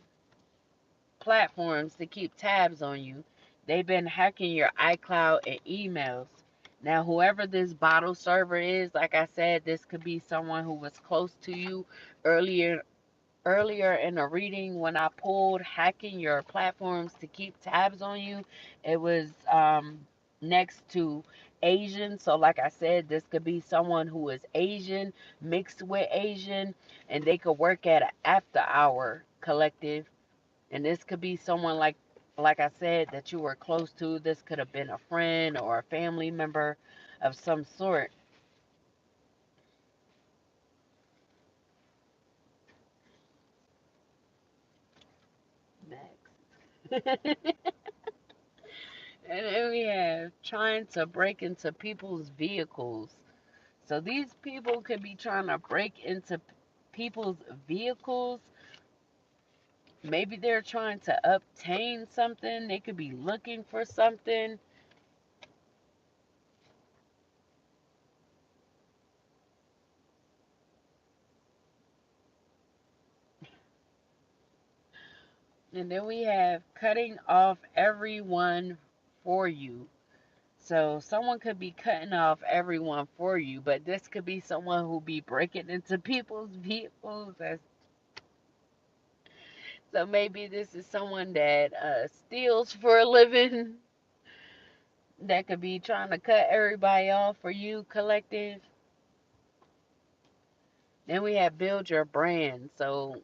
platforms to keep tabs on you, They've been hacking your iCloud and emails. Now, whoever this bottle server is, like I said, this could be someone who was close to you earlier earlier in a reading when I pulled hacking your platforms to keep tabs on you. It was next to Asian. So, like I said, this could be someone who is Asian mixed with Asian, and they could work at an after hour collective. And this could be someone like I said that you were close to. This could have been a friend or a family member of some sort. Next. And then we have trying to break into people's vehicles. So these people could be trying to break into people's vehicles. Maybe they're trying to obtain something. They could be looking for something. And then we have cutting off everyone for you. So someone could be cutting off everyone for you, but this could be someone who be breaking into people's vehicles. So maybe this is someone that steals for a living, that could be trying to cut everybody off for you, collective. Then we have build your brand. So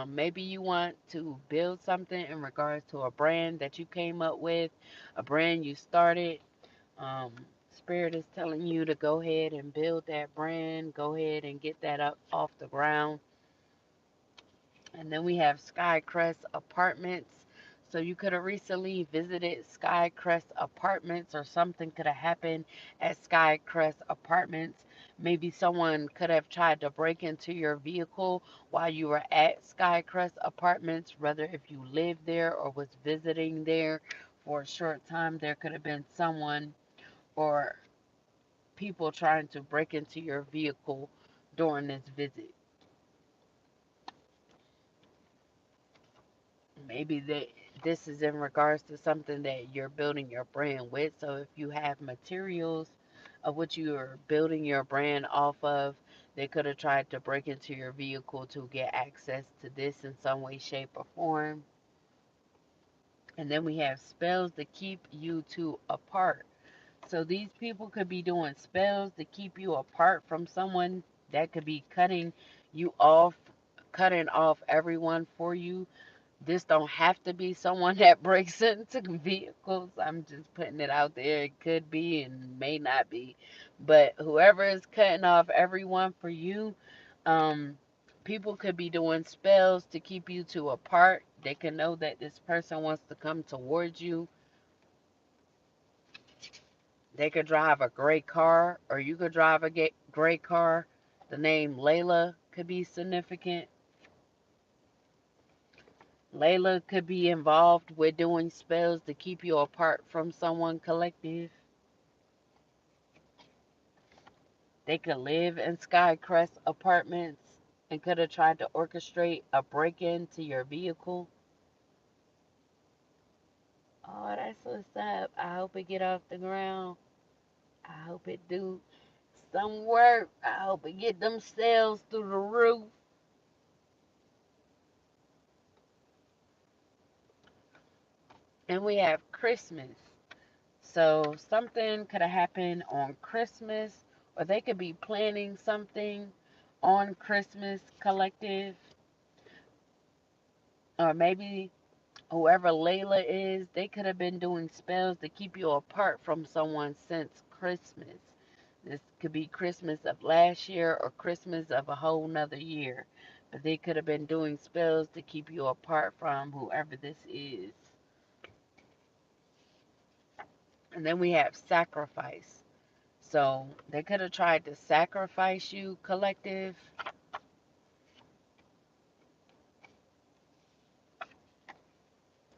maybe you want to build something in regards to a brand that you came up with, a brand you started. Um, Spirit is telling you to go ahead and build that brand, go ahead and get that up off the ground. And then we have Skycrest Apartments. So you could have recently visited Skycrest Apartments, or something could have happened at Skycrest Apartments. Maybe someone could have tried to break into your vehicle while you were at Skycrest Apartments, whether if you lived there or was visiting there for a short time. There could have been someone or people trying to break into your vehicle during this visit. Maybe this is in regards to something that you're building your brand with. So if you have materials of what you are building your brand off of, they could have tried to break into your vehicle to get access to this in some way, shape, or form. And then we have spells to keep you two apart. So these people could be doing spells to keep you apart from someone, that could be cutting you off, cutting off everyone for you. This don't have to be someone that breaks into vehicles. I'm just putting it out there. It could be and may not be. But whoever is cutting off everyone for you, um, people could be doing spells to keep you two apart. They can know that this person wants to come towards you. They could drive a gray car, or you could drive a gray car. The name Layla could be significant. Layla could be involved with doing spells to keep you apart from someone, collective. They could live in Skycrest Apartments and could have tried to orchestrate a break into your vehicle. Oh, that's what's up. I hope it get off the ground. I hope it do some work. I hope it get them sales through the roof. And we have Christmas. So something could have happened on Christmas, or they could be planning something on Christmas, collective, or maybe whoever Layla is, they could have been doing spells to keep you apart from someone since Christmas. This could be Christmas of last year or Christmas of a whole nother year. But they could have been doing spells to keep you apart from whoever this is. And then we have sacrifice. So they could have tried to sacrifice you, collective.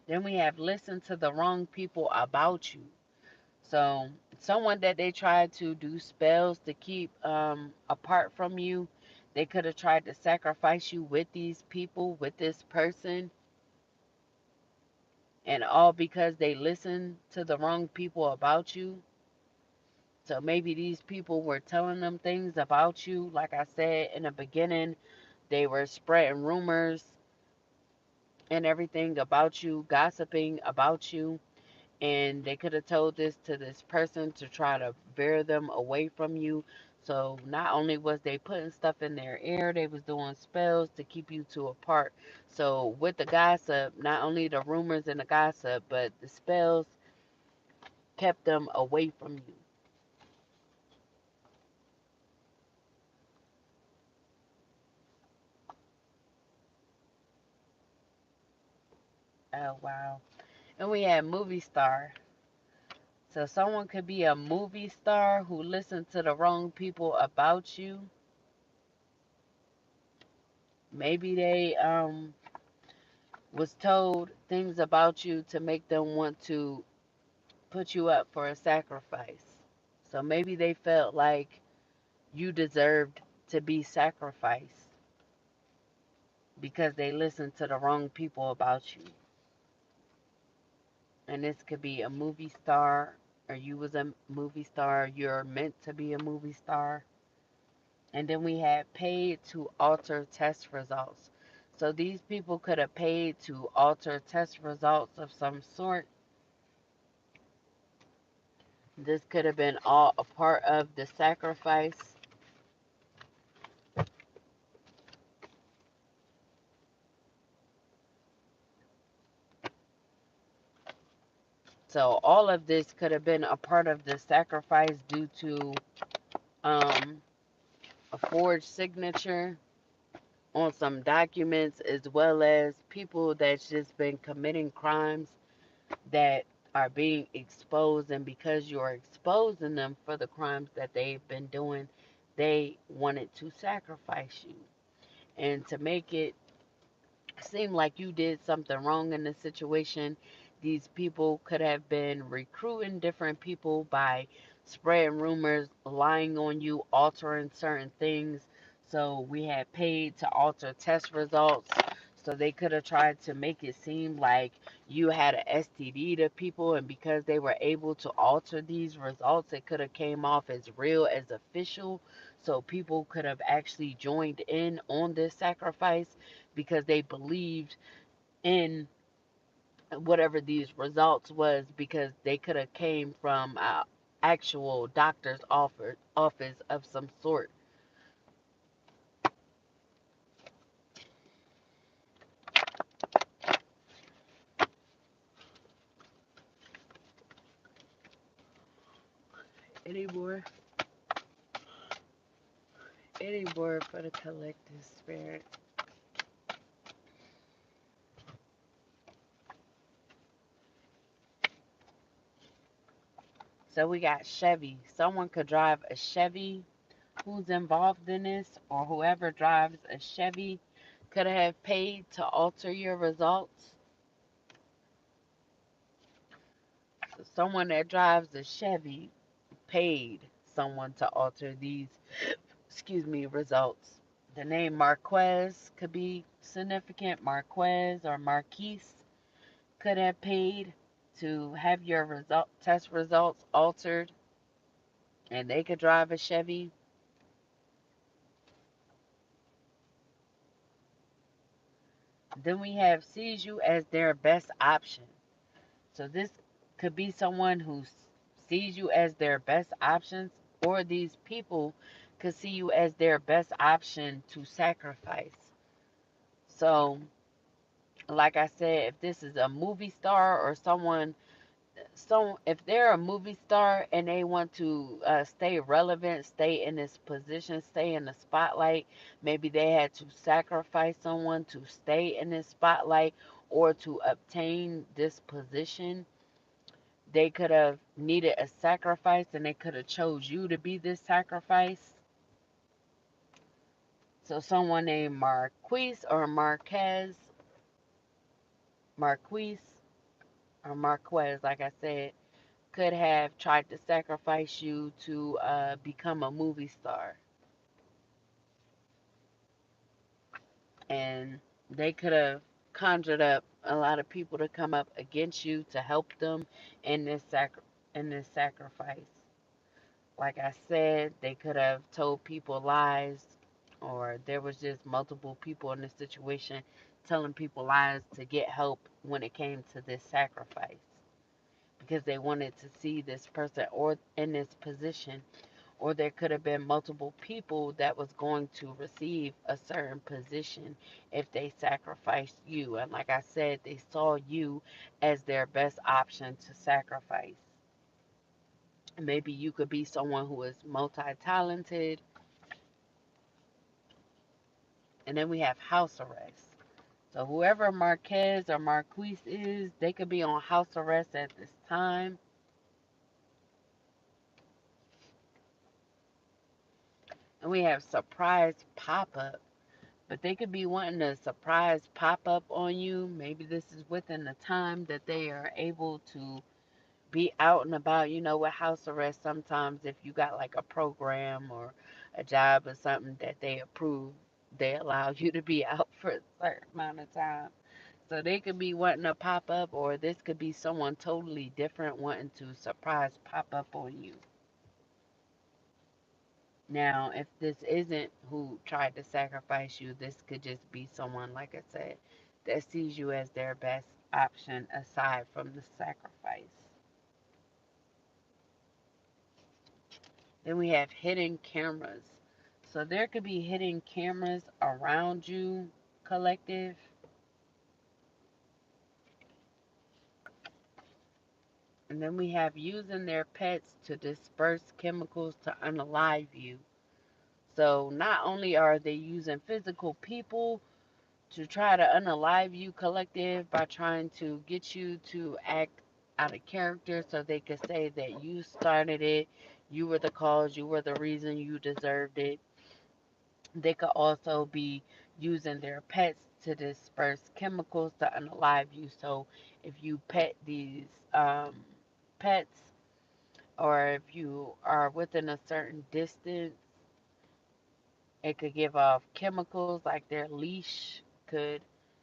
Then we have listened to the wrong people about you. So someone that they tried to do spells to keep apart from you, they could have tried to sacrifice you with these people, with this person. And all because they listened to the wrong people about you. So maybe these people were telling them things about you. Like I said in the beginning, they were spreading rumors and everything about you, gossiping about you. And they could have told this to this person to try to veer them away from you. So not only was they putting stuff in their ear, they was doing spells to keep you two apart. So with the gossip, not only the rumors and the gossip, but the spells kept them away from you. Oh wow. And we had movie star. So someone could be a movie star who listened to the wrong people about you. Maybe they was told things about you to make them want to put you up for a sacrifice. So maybe they felt like you deserved to be sacrificed because they listened to the wrong people about you. And this could be a movie star, or you was a movie star, you're meant to be a movie star. And then we had paid to alter test results. So these people could have paid to alter test results of some sort. This could have been all a part of the sacrifice. So all of this could have been a part of the sacrifice due to um, a forged signature on some documents, as well as people that's just been committing crimes that are being exposed, and because you're exposing them for the crimes that they've been doing, they wanted to sacrifice you. And to make it seem like you did something wrong in the situation, these people could have been recruiting different people by spreading rumors, lying on you, altering certain things. So we had paid to alter test results. So they could have tried to make it seem like you had an STD to people, and because they were able to alter these results, it could have came off as real, as official. So people could have actually joined in on this sacrifice because they believed in whatever these results was, because they could have came from actual doctor's office of some sort. Any more? Any more for the collective spirit? So we got Chevy. Someone could drive a Chevy who's involved in this, or whoever drives a Chevy could have paid to alter your results. So someone that drives a Chevy paid someone to alter these, results. The name Marquez could be significant. Marquez or Marquise could have paid to have your test results altered, and they could drive a Chevy. Then we have sees you as their best option. So this could be someone who sees you as their best options, or these people could see you as their best option to sacrifice. So, like I said, if this is a movie star or someone, so if they're a movie star and they want to stay relevant, stay in this position, stay in the spotlight, maybe they had to sacrifice someone to stay in this spotlight or to obtain this position. They could have needed a sacrifice, and they could have chose you to be this sacrifice. So someone named Marquise or Marquez, Marquise or Marquez, like I said, could have tried to sacrifice you to become a movie star. And they could have conjured up a lot of people to come up against you to help them in this sacrifice. Like I said, they could have told people lies, or there was just multiple people in this situation telling people lies to get help when it came to this sacrifice, because they wanted to see this person or in this position. Or there could have been multiple people that was going to receive a certain position if they sacrificed you. And like I said, they saw you as their best option to sacrifice. Maybe you could be someone who is multi-talented. And then we have house arrest. So whoever Marquez or Marquise is, they could be on house arrest at this time. And we have surprise pop-up. But they could be wanting a surprise pop up on you. Maybe this is within the time that they are able to be out and about. You know, with house arrest, sometimes if you got like a program or a job or something that they approve, they allow you to be out for a certain amount of time. So they could be wanting to pop up, or this could be someone totally different wanting to surprise pop up on you. Now, if this isn't who tried to sacrifice you, this could just be someone, like I said, that sees you as their best option aside from the sacrifice. Then we have hidden cameras. So there could be hidden cameras around you, collective. And then we have using their pets to disperse chemicals to unalive you. So not only are they using physical people to try to unalive you, collective, by trying to get you to act out of character so they could say that you started it, you were the cause, you were the reason, you deserved it. They could also be using their pets to disperse chemicals to unalive you. So if you pet these pets, or if you are within a certain distance, it could give off chemicals, like their leash could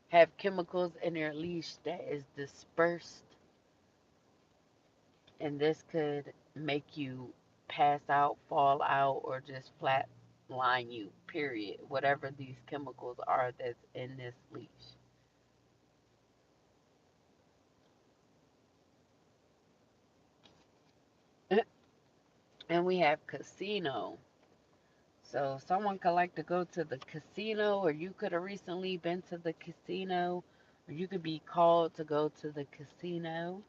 have chemicals in their leash that is dispersed, and this could make you pass out, fall out, or just flat line you, period. Whatever these chemicals are that's in this leash. And we have casino. So someone could like to go to the casino, or you could have recently been to the casino, or you could be called to go to the casino.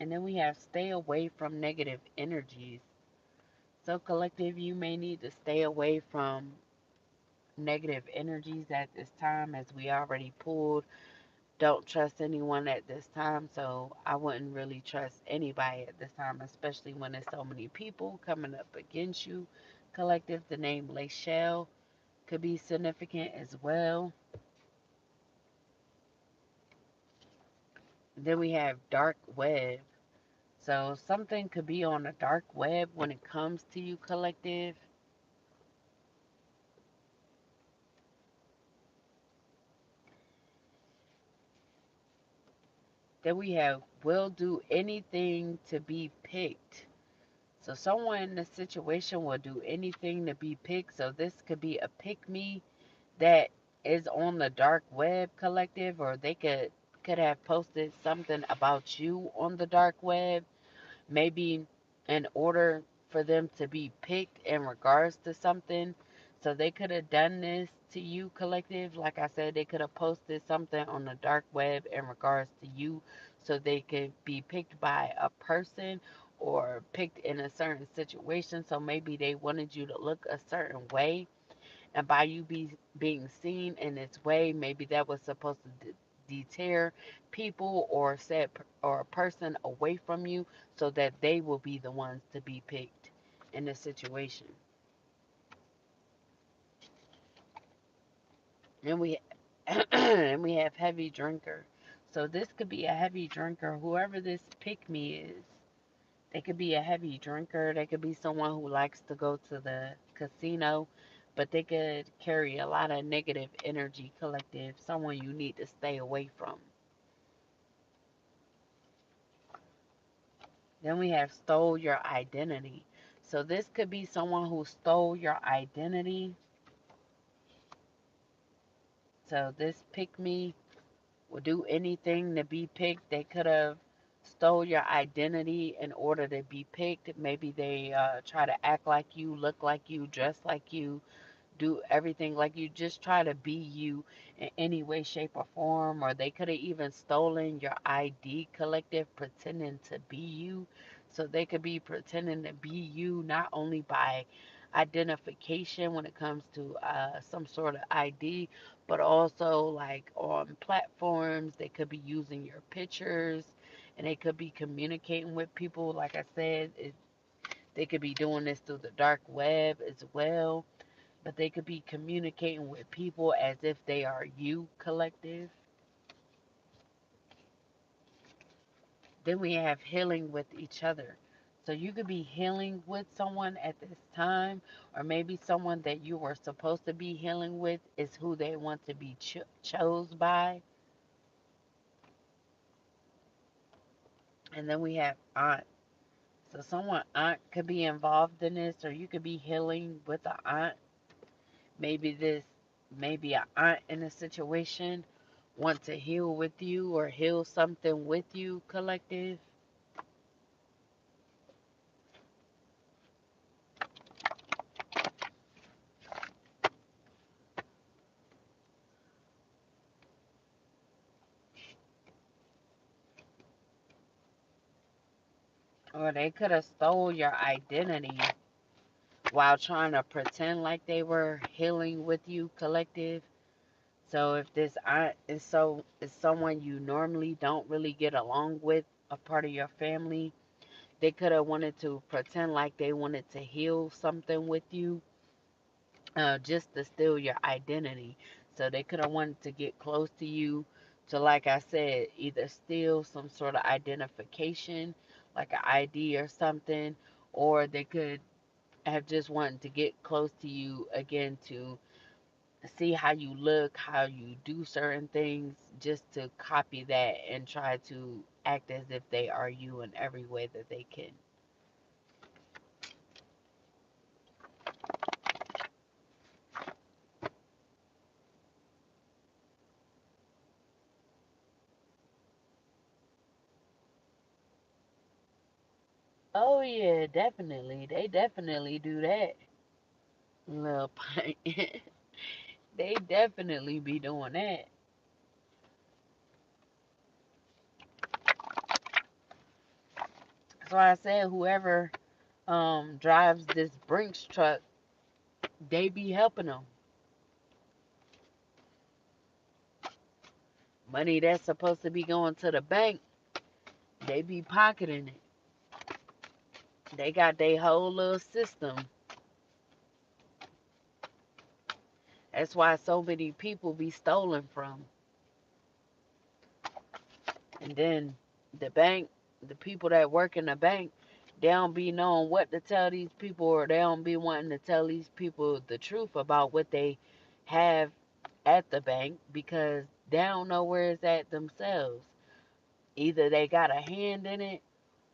And then we have stay away from negative energies. So, collective, you may need to stay away from negative energies at this time, as we already pulled. Don't trust anyone at this time, so I wouldn't really trust anybody at this time, especially when there's so many people coming up against you. Collective, the name Lachelle could be significant as well. Then we have dark web. So something could be on the dark web when it comes to you, collective. Then we have will do anything to be picked. So someone in this situation will do anything to be picked. So this could be a pick me that is on the dark web, collective, or they could have posted something about you on the dark web, maybe in order for them to be picked in regards to something. So they could have done this to you, collective. Like I said, they could have posted something on the dark web in regards to you so they could be picked by a person or picked in a certain situation. So maybe they wanted you to look a certain way, and by you being seen in this way, maybe that was supposed to deter people or set or a person away from you so that they will be the ones to be picked in this situation. And we and we have heavy drinker. So this could be a heavy drinker, whoever this pick me is. They could be a heavy drinker. They could be someone who likes to go to the casino, but they could carry a lot of negative energy, collective, someone you need to stay away from. Then we have stole your identity. So this could be someone who stole your identity. So this pick me will do anything to be picked. They could have stole your identity in order to be picked. Maybe they try to act like you, look like you, dress like you, do everything like you, just try to be you in any way, shape, or form. Or they could have even stolen your ID, collective, pretending to be you. So they could be pretending to be you not only by identification when it comes to some sort of ID, but also like on platforms. They could be using your pictures and they could be communicating with people. Like I said, they could be doing this through the dark web as well, but they could be communicating with people as if they are you, collective. Then we have healing with each other. So you could be healing with someone at this time, or maybe someone that you were supposed to be healing with is who they want to be chose by. And then we have aunt. So someone aunt could be involved in this, or you could be healing with an aunt. Maybe this, maybe an aunt in a situation want to heal with you or heal something with you, collective. Or they could have stole your identity while trying to pretend like they were healing with you, collective. So if this aunt is someone you normally don't really get along with, a part of your family, they could have wanted to pretend like they wanted to heal something with you, just to steal your identity. So they could have wanted to get close to you to, like I said, either steal some sort of identification, like an ID or something, or they could have just wanted to get close to you again to see how you look, how you do certain things, just to copy that and try to act as if they are you in every way that they can. Oh yeah, definitely. They definitely do that. Little pint. They definitely be doing that. So I said whoever drives this Brinks truck, they be helping them. Money that's supposed to be going to the bank, they be pocketing it. They got their whole little system. That's why so many people be stolen from. And then the bank, the people that work in the bank, they don't be knowing what to tell these people, or they don't be wanting to tell these people the truth about what they have at the bank, because they don't know where it's at themselves. Either they got a hand in it,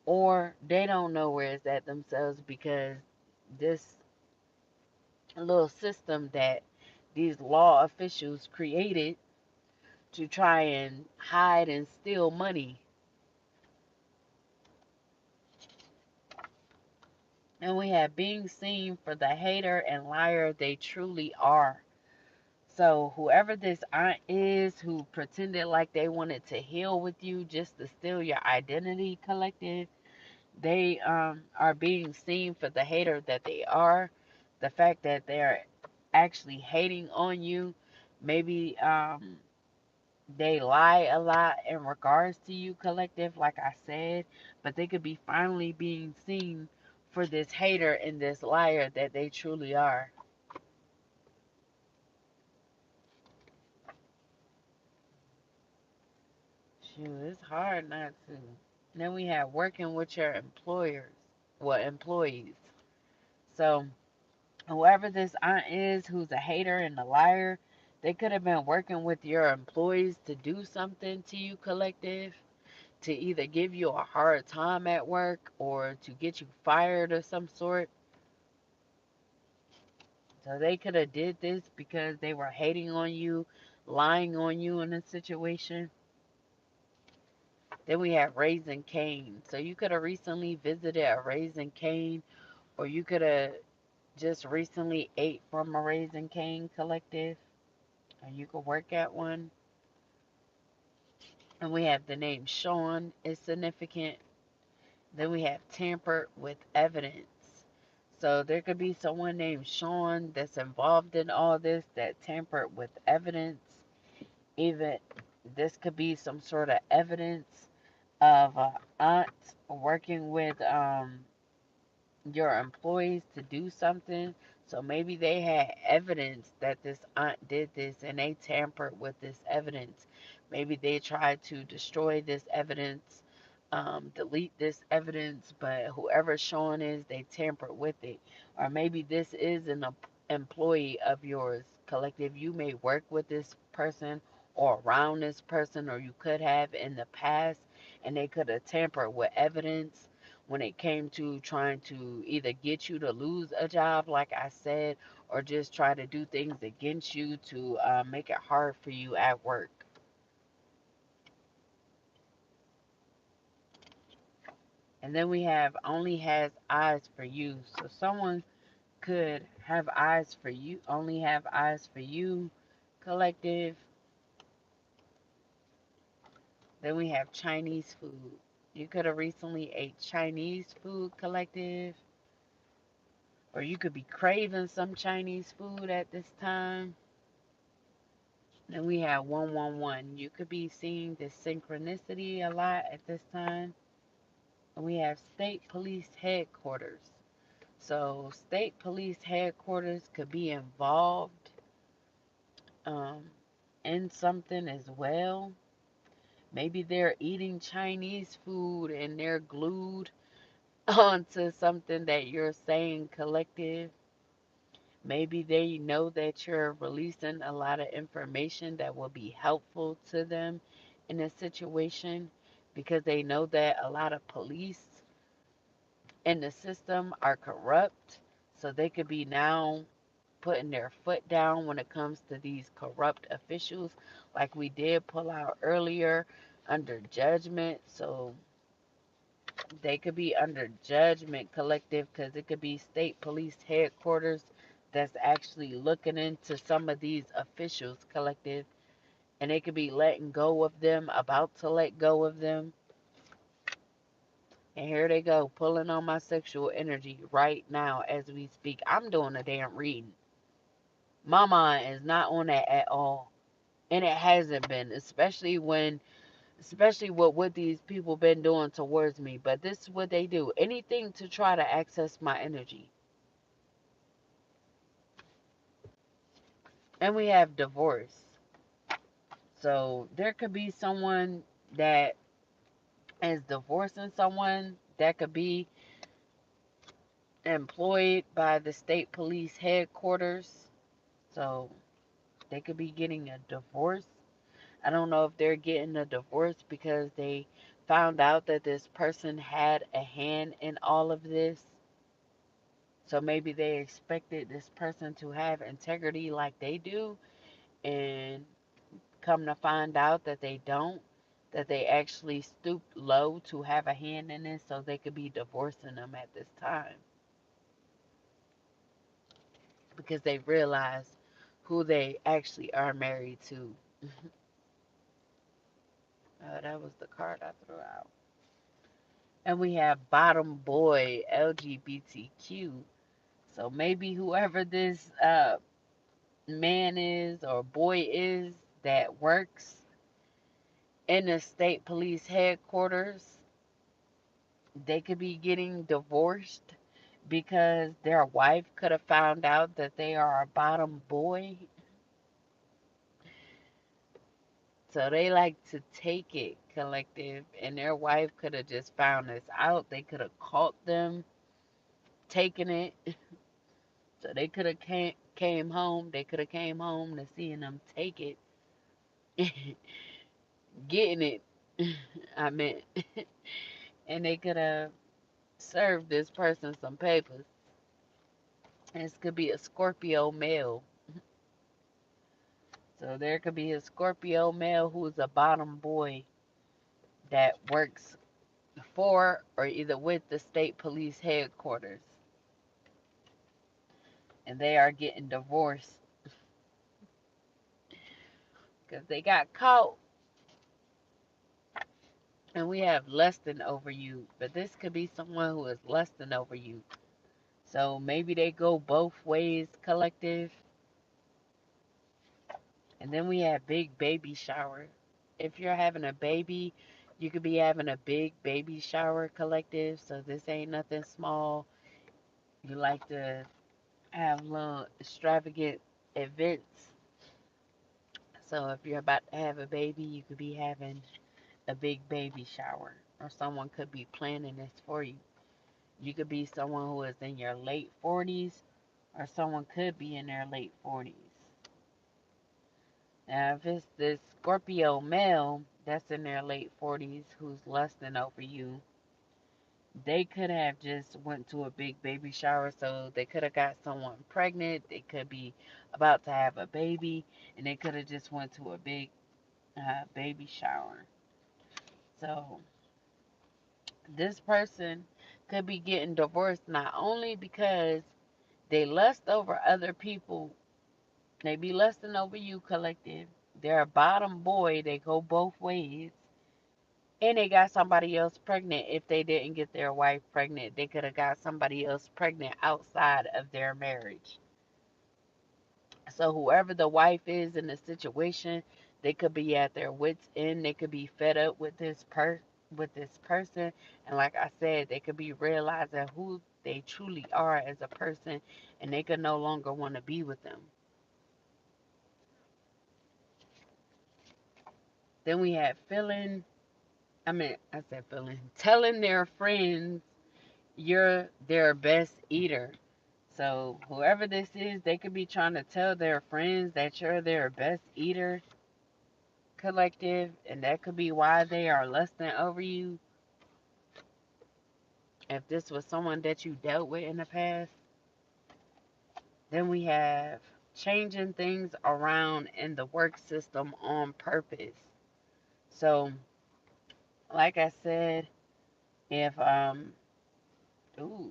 or they don't know where it's at themselves, because this little system that these law officials created to try and hide and steal money. And we have being seen for the hater and liar they truly are. So whoever this aunt is who pretended like they wanted to heal with you just to steal your identity, collective, they are being seen for the hater that they are. The fact that they're actually hating on you. Maybe they lie a lot in regards to you, collective, like I said, but they could be finally being seen for this hater and this liar that they truly are. Shoot, it's hard not to. Then we have working with your employers, well, employees. So Whoever this aunt is who's a hater and a liar, they could have been working with your employees to do something to you, collective, to either give you a hard time at work or to get you fired of some sort. So they could have did this because they were hating on you, lying on you in a situation. Then we have Raising Cane. So you could have recently visited a Raising Cane, or you could have just recently ate from a Raising Cane, collective, or you could work at one. And we have the name Sean is significant. Then we have tampered with evidence. So there could be someone named Sean that's involved in all this that tampered with evidence. Even this could be some sort of evidence of a aunt working with your employees to do something. So maybe they had evidence that this aunt did this and they tampered with this evidence. Maybe they tried to destroy this evidence, delete this evidence, but whoever Sean is, they tampered with it. Or maybe this is an employee of yours, collective. You may work with this person or around this person, or you could have in the past, and they could have tampered with evidence when it came to trying to either get you to lose a job, like I said, or just try to do things against you to make it hard for you at work. And then we have only has eyes for you. So someone could have eyes for you, only have eyes for you, collective. Then we have Chinese food. You could have recently ate Chinese food, collective, or you could be craving some Chinese food at this time. Then we have 111. You could be seeing this synchronicity a lot at this time. And we have state police headquarters. So, state police headquarters could be involved um, in something as well. Maybe they're eating Chinese food and they're glued onto something that you're saying, collective. Maybe they know that you're releasing a lot of information that will be helpful to them in a situation because they know that a lot of police in the system are corrupt. So they could be now putting their foot down when it comes to these corrupt officials, like we did pull out earlier under judgment. So they could be under judgment, collective, because it could be state police headquarters that's actually looking into some of these officials, collective, and they could be letting go of them, about to let go of them. And here they go, pulling on my sexual energy right now as we speak. I'm doing a damn reading. My mind is not on that at all. And it hasn't been, especially with what these people been doing towards me. But this is what they do. Anything to try to access my energy. And we have divorce. So there could be someone that is divorcing someone that could be employed by the state police headquarters. So they could be getting a divorce. I don't know if they're getting a divorce because they found out that this person had a hand in all of this. So maybe they expected this person to have integrity like they do, and come to find out that they don't, that they actually stooped low to have a hand in this so they could be divorcing them at this time because they realize who they actually are married to. That was the card I threw out. And we have bottom boy LGBTQ. So maybe whoever this man is or boy is that works in the state police headquarters, they could be getting divorced because their wife could have found out that they are a bottom boy. So they like to take it, collective, and their wife could have just found this out. They could have caught them taking it. So they could have came home. They could have came home to seeing them take it, getting it. I meant, and they could have served this person some papers. This could be a Scorpio male. So there could be a Scorpio male who's a bottom boy that works for or either with the state police headquarters, and they are getting divorced because they got caught. And we have lusting over you, but this could be someone who is lusting over you. So maybe they go both ways, collective. And then we have big baby shower. If you're having a baby, you could be having a big baby shower, collective. So this ain't nothing small. You like to have little extravagant events. So if you're about to have a baby, you could be having a big baby shower, or someone could be planning this for you. You could be someone who is in your late 40s, or someone could be in their late 40s. Now, if it's this Scorpio male that's in their late 40s who's lusting over you, they could have just went to a big baby shower, so they could have got someone pregnant. They could be about to have a baby, and they could have just went to a big baby shower. So this person could be getting divorced not only because they lust over other people, they be lusting over you, collective. They're a bottom boy, they go both ways. And they got somebody else pregnant. If they didn't get their wife pregnant, they could have got somebody else pregnant outside of their marriage. So whoever the wife is in the situation, they could be at their wits end. They could be fed up with this person, and like I said, they could be realizing who they truly are as a person, and they could no longer want to be with them. Then we have telling their friends you're their best eater. So whoever this is, they could be trying to tell their friends that you're their best eater, collective, and that could be why they are lusting over you. If this was someone that you dealt with in the past. Then we have changing things around in the work system on purpose. So, like I said, if ooh,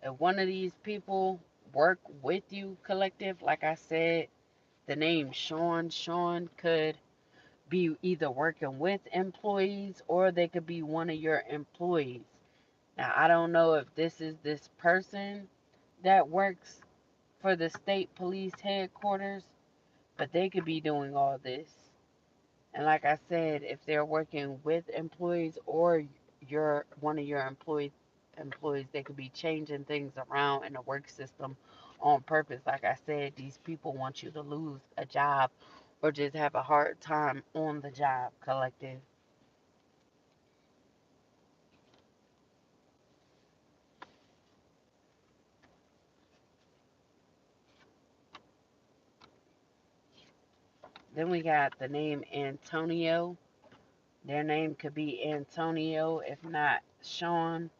if one of these people work with you, collective, like I said, the name Sean could be either working with employees, or they could be one of your employees. Now, I don't know if this is this person that works for the state police headquarters, but they could be doing all this. And like I said, if they're working with employees, or you're one of your employees, they could be changing things around in the work system on purpose. Like I said, these people want you to lose a job or just have a hard time on the job, collective. Then we got the name Antonio. Their name could be Antonio, if not Sean.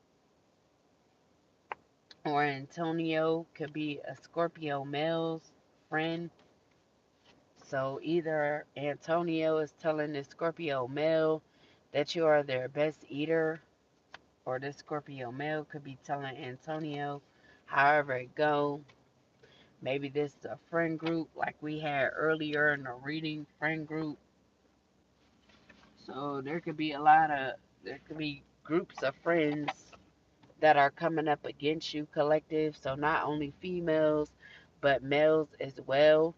Or Antonio could be a Scorpio male's friend. So either Antonio is telling the Scorpio male that you are their best eater, or the Scorpio male could be telling Antonio, however it go. Maybe this is a friend group like we had earlier in the reading, friend group. So there could be groups of friends that are coming up against you, collective. So not only females, but males as well.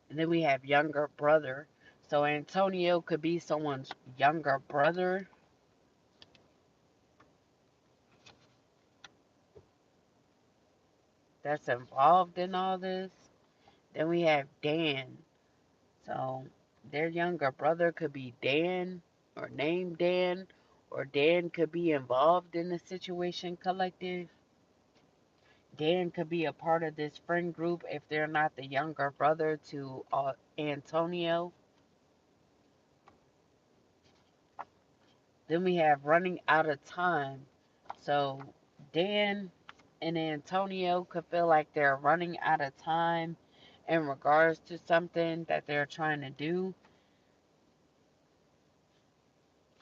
And then we have younger brother. So Antonio could be someone's younger brother. That's involved in all this. Then we have Dan. So their younger brother could be Dan, or named Dan, or Dan could be involved in the situation, collective. Dan could be a part of this friend group if they're not the younger brother to Antonio. Then we have running out of time. So Dan and Antonio could feel like they're running out of time in regards to something that they're trying to do.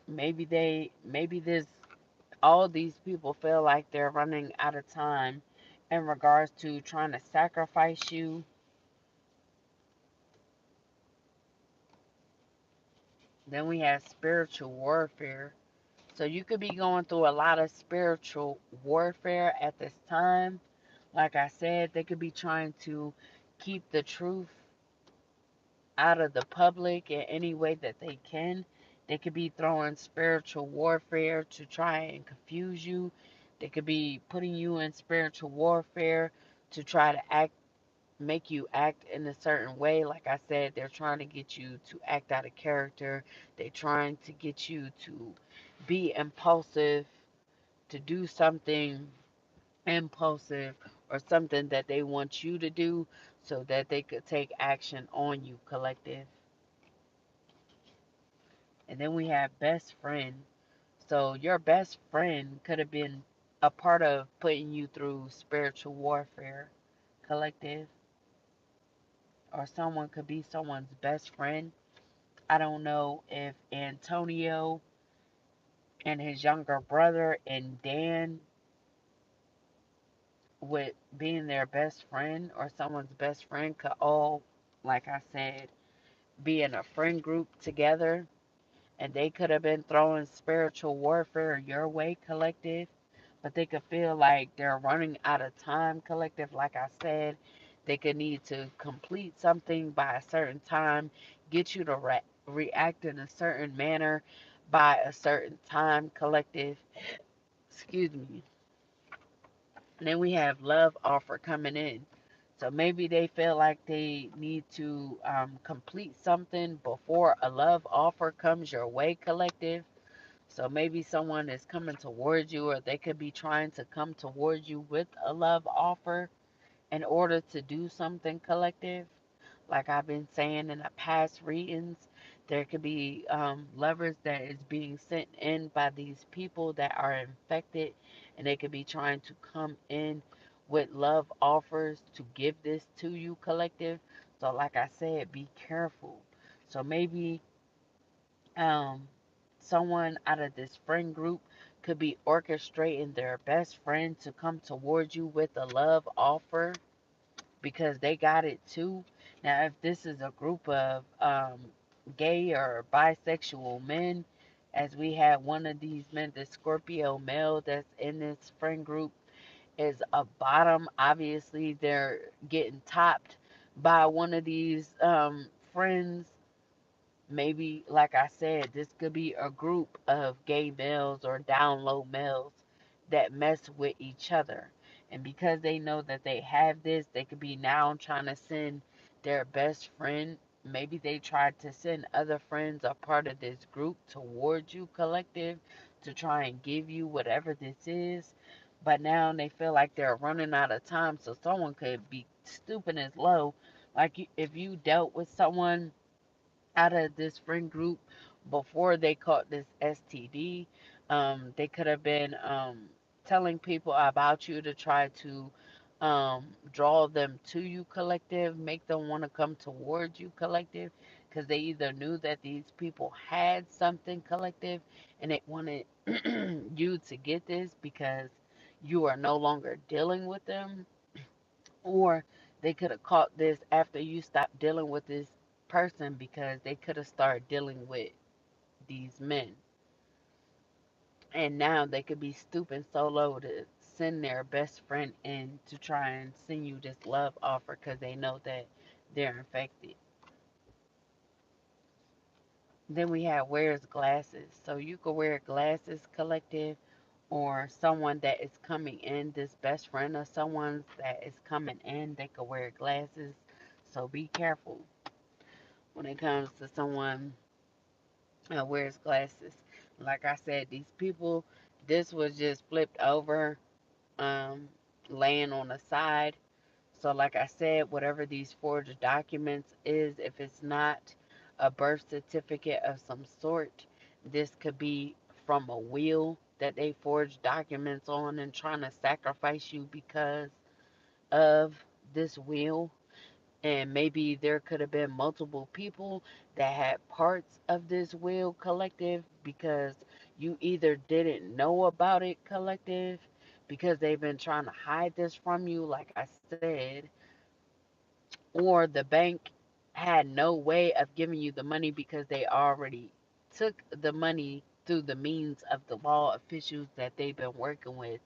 Maybe this all these people feel like they're running out of time in regards to trying to sacrifice you. Then we have spiritual warfare. So you could be going through a lot of spiritual warfare at this time. Like I said, they could be trying to keep the truth out of the public in any way that they can. They could be throwing spiritual warfare to try and confuse you. They could be putting you in spiritual warfare to try to make you act in a certain way. Like I said, they're trying to get you to act out of character. They're trying to get you to be impulsive, to do something impulsive or something that they want you to do so that they could take action on you, collective. And then we have best friend. So your best friend could have been a part of putting you through spiritual warfare, collective, or someone could be someone's best friend. I don't know if Antonio and his younger brother and Dan, with being their best friend or someone's best friend, could all, like I said, be in a friend group together, and they could have been throwing spiritual warfare your way, collective, but they could feel like they're running out of time, collective. Like I said, they could need to complete something by a certain time, get you to react in a certain manner by a certain time, collective. Excuse me. And then we have love offer coming in. So maybe they feel like they need to complete something before a love offer comes your way, collective. So maybe someone is coming towards you, or they could be trying to come towards you with a love offer in order to do something, collective. Like I've been saying in the past readings, there could be lovers that is being sent in by these people that are infected, and they could be trying to come in with love offers to give this to you, collective. So like I said, be careful. So maybe um, someone out of this friend group could be orchestrating their best friend to come towards you with a love offer because they got it too. Now, if this is a group of gay or bisexual men, as we had one of these men, the Scorpio male that's in this friend group, is a bottom. Obviously, they're getting topped by one of these friends. Maybe, like I said, this could be a group of gay males or down low males that mess with each other. And because they know that they have this, they could be now trying to send their best friend. Maybe they tried to send other friends a part of this group towards you, collective, to try and give you whatever this is. But now they feel like they're running out of time, so someone could be stooping as low. Like if you dealt with someone out of this friend group before they caught this STD. They could have been telling people about you to try to draw them to you, collective, make them want to come towards you, collective, because they either knew that these people had something, collective, and they wanted you to get this because you are no longer dealing with them, or they could have caught this after you stopped dealing with this person because they could have started dealing with these men. And now they could be stooping so low to send their best friend in to try and send you this love offer because they know that they're infected. Then we have wears glasses. So you could wear glasses, collective, or someone that is coming in, this best friend or someone that is coming in, they could wear glasses. So be careful when it comes to someone wears glasses. Like I said, these people, this was just flipped over, um, laying on the side. So, like I said, whatever these forged documents is, if it's not a birth certificate of some sort, this could be from a will that they forged documents on and trying to sacrifice you because of this will. And maybe there could have been multiple people that had parts of this will collective because you either didn't know about it collective because they've been trying to hide this from you, like I said, or the bank had no way of giving you the money because they already took the money through the means of the law officials that they've been working with,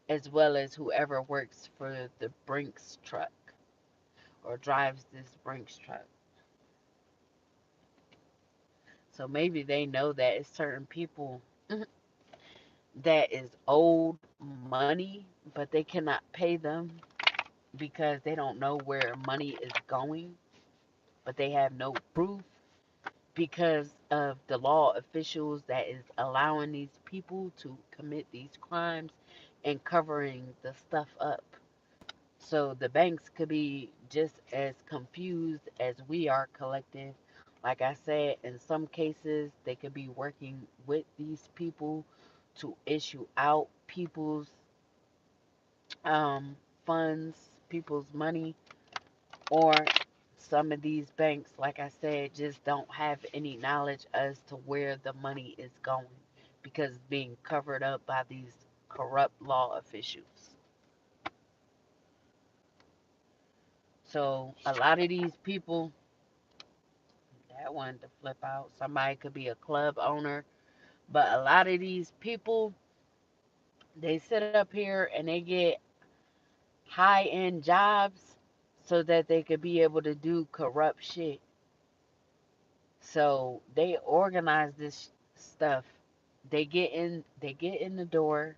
as well as whoever works for the Brinks truck or drives this Brinks truck. So maybe they know that it's certain people that is owed money, but they cannot pay them because they don't know where money is going, but they have no proof because of the law officials that is allowing these people to commit these crimes and covering the stuff up. So the banks could be just as confused as we are collective. Like I said, in some cases, they could be working with these people to issue out people's um, funds, people's money, or some of these banks, like I said, just don't have any knowledge as to where the money is going because it's being covered up by these corrupt law officials. So a lot of these people that wanted to flip out, somebody could be a club owner, but a lot of these people, they sit up here and they get high end jobs so that they could be able to do corrupt shit. So they organize this stuff. They get in the door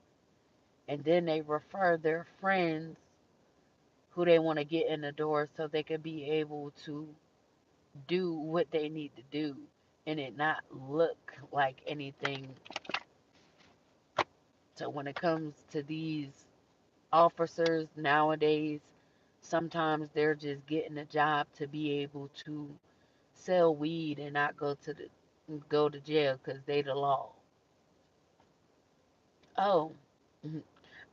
and then they refer their friends who they want to get in the door so they can be able to do what they need to do and it not look like anything. So when it comes to these officers nowadays, sometimes they're just getting a job to be able to sell weed and not go to jail because they the law. Oh,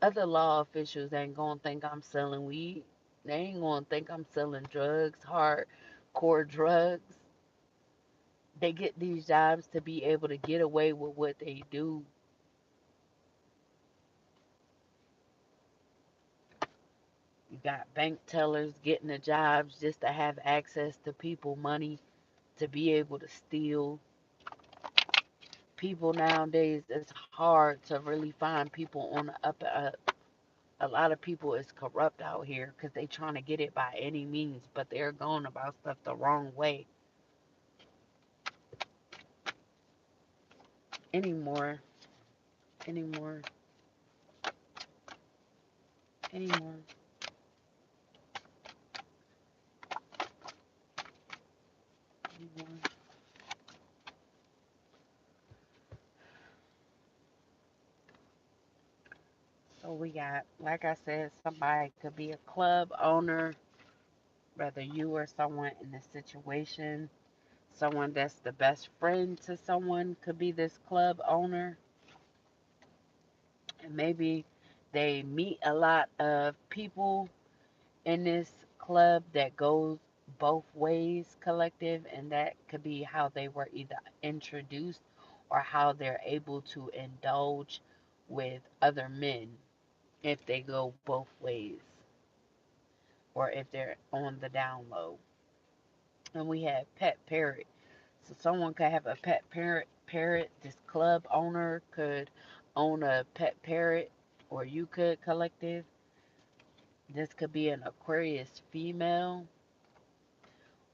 other law officials ain't gonna think I'm selling weed. They ain't gonna think I'm selling drugs, hardcore drugs. They get these jobs to be able to get away with what they do. You got bank tellers getting the jobs just to have access to people money to be able to steal. People nowadays, it's hard to really find people on the up and up. A lot of people is corrupt out here because they trying to get it by any means, but they're going about stuff the wrong way anymore, anymore, anymore, anymore. So we got, like I said, somebody could be a club owner, whether you or someone in the situation, someone that's the best friend to someone could be this club owner, and maybe they meet a lot of people in this club that goes both ways collective, and that could be how they were either introduced or how they're able to indulge with other men if they go both ways or if they're on the down low. And we have pet parrot. So someone could have a pet parrot. This club owner could own a pet parrot, or you could collective. This could be an Aquarius female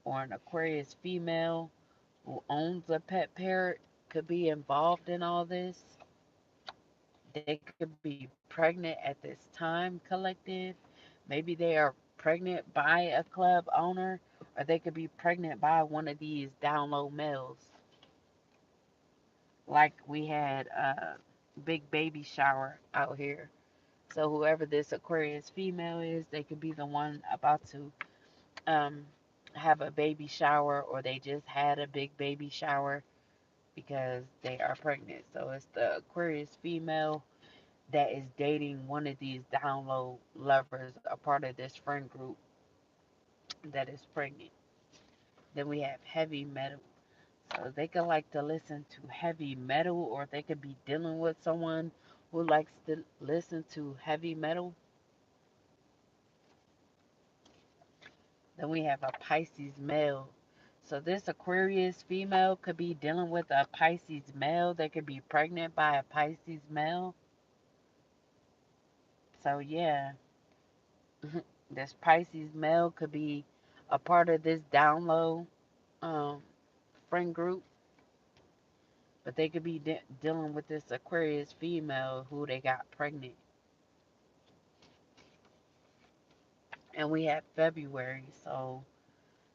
or an Aquarius female who owns a pet parrot could be involved in all this. They could be pregnant at this time, collective. Maybe they are pregnant by a club owner, or they could be pregnant by one of these down low males. Like we had a big baby shower out here. So whoever this Aquarius female is, they could be the one about to um, have a baby shower, or they just had a big baby shower because they are pregnant. So it's the Aquarius female that is dating one of these download lovers, a part of this friend group that is pregnant. Then we have heavy metal. So they could like to listen to heavy metal, or they could be dealing with someone who likes to listen to heavy metal. Then we have a Pisces male. So this Aquarius female could be dealing with a Pisces male. They could be pregnant by a Pisces male. So yeah, this Pisces male could be a part of this download um, friend group, but they could be dealing with this Aquarius female who they got pregnant. And we have February, so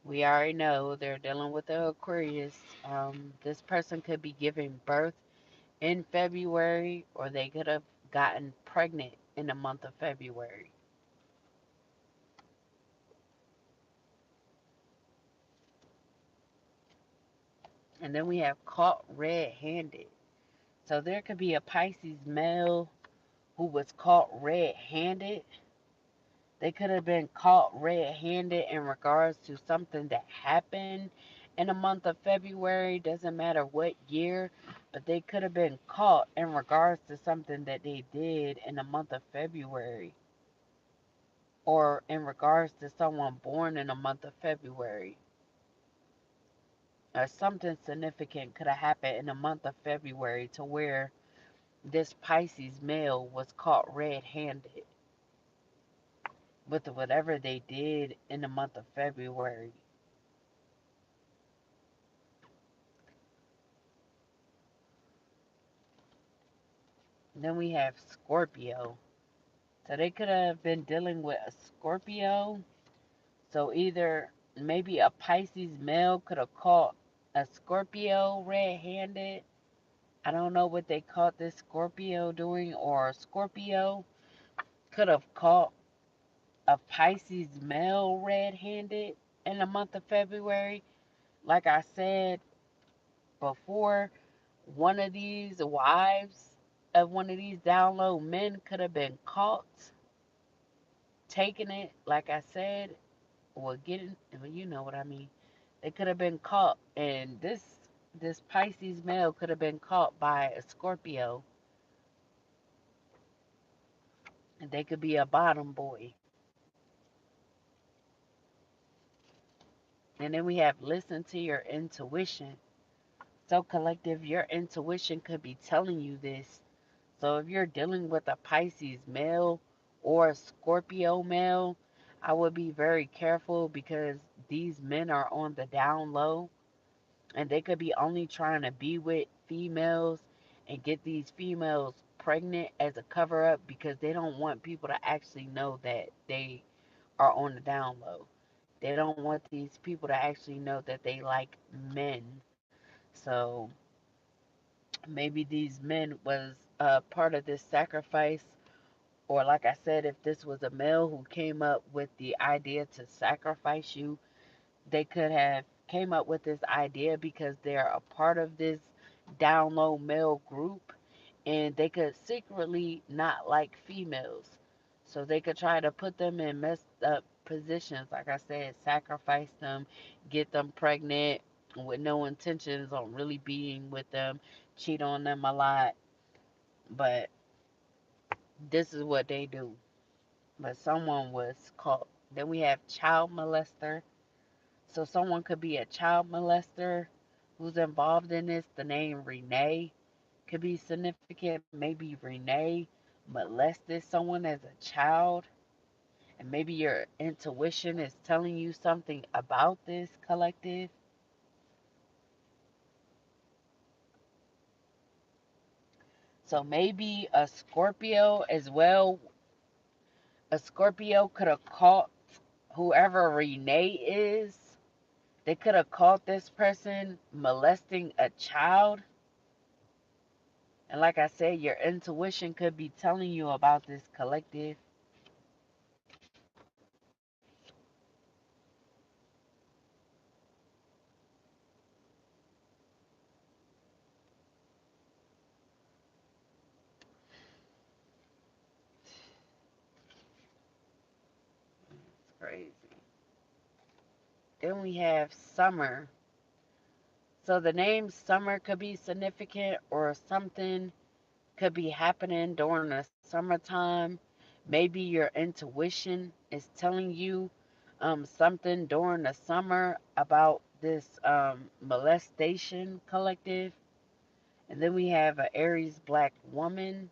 we already know they're dealing with the Aquarius. This person could be giving birth in February, or they could have gotten pregnant in the month of February. And then we have caught red handed. So there could be a Pisces male who was caught red handed. They could have been caught red handed in regards to something that happened in the month of February. Doesn't matter what year, but they could have been caught in regards to something that they did in the month of February, or in regards to someone born in the month of February. Or something significant could have happened in the month of February to where this Pisces male was caught red handed with whatever they did in the month of February. Then we have Scorpio. So they could have been dealing with a Scorpio. So either maybe a Pisces male could have caught a Scorpio red handed. I don't know what they caught this Scorpio doing, or Scorpio could have caught a Pisces male red handed in the month of February. Like I said before, one of these wives of one of these download men could have been caught taking it, like I said, or getting, well, you know what I mean. They could have been caught, and this Pisces male could have been caught by a Scorpio, and they could be a bottom boy. And then we have listen to your intuition. So collective, your intuition could be telling you this. So if you're dealing with a Pisces male or a Scorpio male, I would be very careful because these men are on the down low, and they could be only trying to be with females and get these females pregnant as a cover up because they don't want people to actually know that they are on the down low. They don't want these people to actually know that they like men. So maybe these men was part of this sacrifice, or like I said, if this was a male who came up with the idea to sacrifice you, they could have came up with this idea because they're a part of this down low male group, and they could secretly not like females. So they could try to put them in messed up positions, like I said, sacrifice them, get them pregnant with no intentions on really being with them, cheat on them a lot. But this is what they do. But someone was caught. Then we have child molester. So someone could be a child molester who's involved in this. The name Renee could be significant. Maybe Renee molested someone as a child, and maybe your intuition is telling you something about this collective. So maybe a Scorpio as well. A Scorpio could have caught whoever Renee is. They could have caught this person molesting a child. And like I said, your intuition could be telling you about this collective. It's crazy. Then we have summer. So the name summer could be significant, or something could be happening during the summertime. Maybe your intuition is telling you something during the summer about this molestation collective. And then we have an Aries black woman.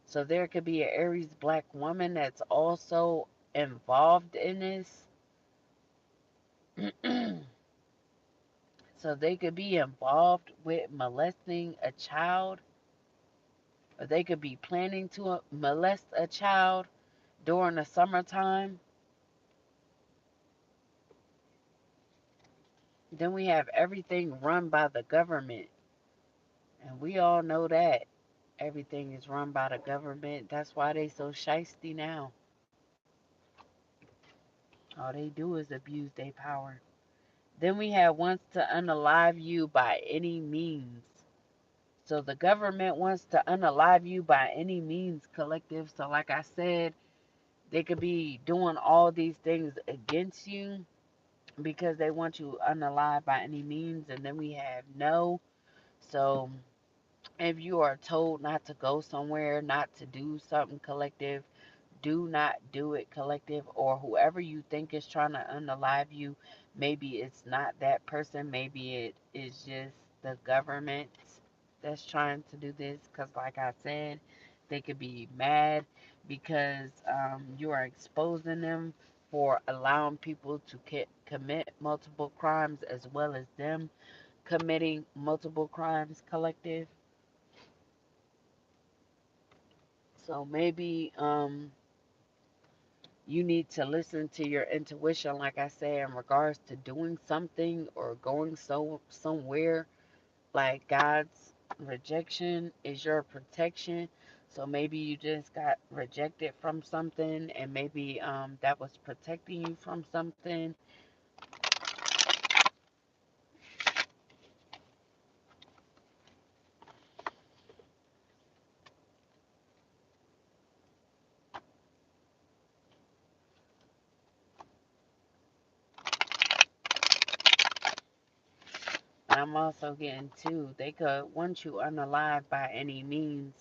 So there could be an Aries black woman that's also involved in this. So they could be involved with molesting a child, or they could be planning to molest a child during the summertime. Then we have everything run by the government. And we all know that everything is run by the government. That's why they so shisty now. All they do is abuse their power. Then we have wants to unalive you by any means. So the government wants to unalive you by any means, collective. So like I said, they could be doing all these things against you because they want you unalive by any means. And then we have no. So if you are told not to go somewhere, not to do something, collective, do not do it, collective. Or whoever you think is trying to unalive you, maybe it's not that person, maybe it is just the government that's trying to do this. Because like I said, they could be mad because you are exposing them for allowing people to commit multiple crimes, as well as them committing multiple crimes, collective. So maybe you need to listen to your intuition, like I say, in regards to doing something or going somewhere. Like God's rejection is your protection. So maybe you just got rejected from something, and maybe that was protecting you from something. I'm also getting too, they could want you unalive by any means,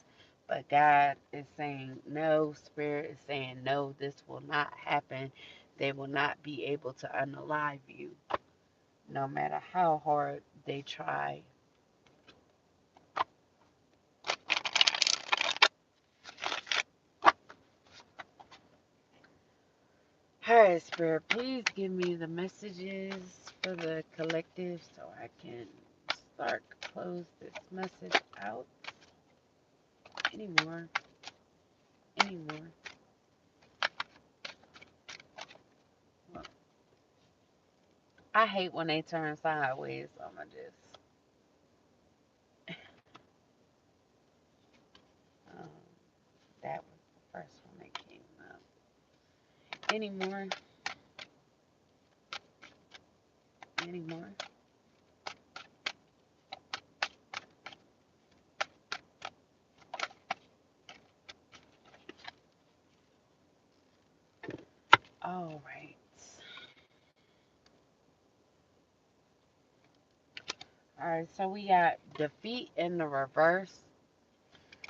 but God is saying no, Spirit is saying no, this will not happen. They will not be able to unalive you, no matter how hard they try. Alright, Spirit, please give me the messages for the collective so I can start to close this message out. Anymore. Anymore. I hate when they turn sideways, so I'm gonna just um, that was the first one that came up. Anymore. Anymore. All right. All right. So we got defeat in the reverse.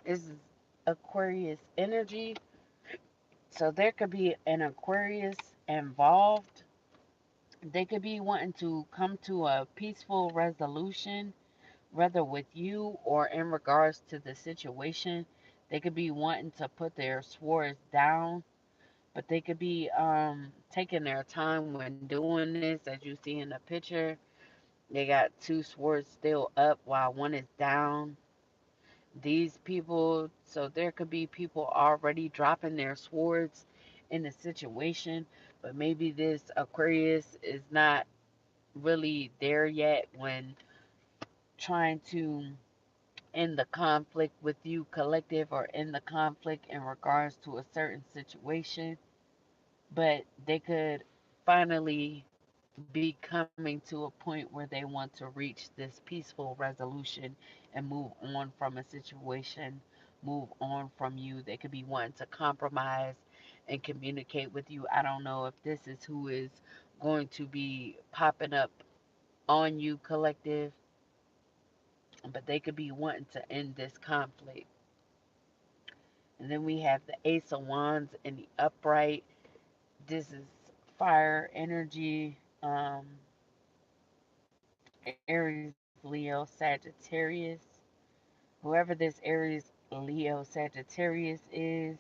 This is Aquarius energy. So there could be an Aquarius involved. They could be wanting to come to a peaceful resolution, whether with you or in regards to the situation. They could be wanting to put their swords down, but they could be taking their time when doing this. As you see in the picture, they got two swords still up while one is down. These people, so there could be people already dropping their swords in the situation, but maybe this Aquarius is not really there yet when trying to in the conflict with you, collective, or in the conflict in regards to a certain situation, but they could finally be coming to a point where they want to reach this peaceful resolution and move on from a situation, move on from you. They could be wanting to compromise and communicate with you. I don't know if this is who is going to be popping up on you, collective, but they could be wanting to end this conflict. And then we have the Ace of Wands in the upright. This is fire energy. Aries, Leo, Sagittarius. Whoever this Aries, Leo, Sagittarius is,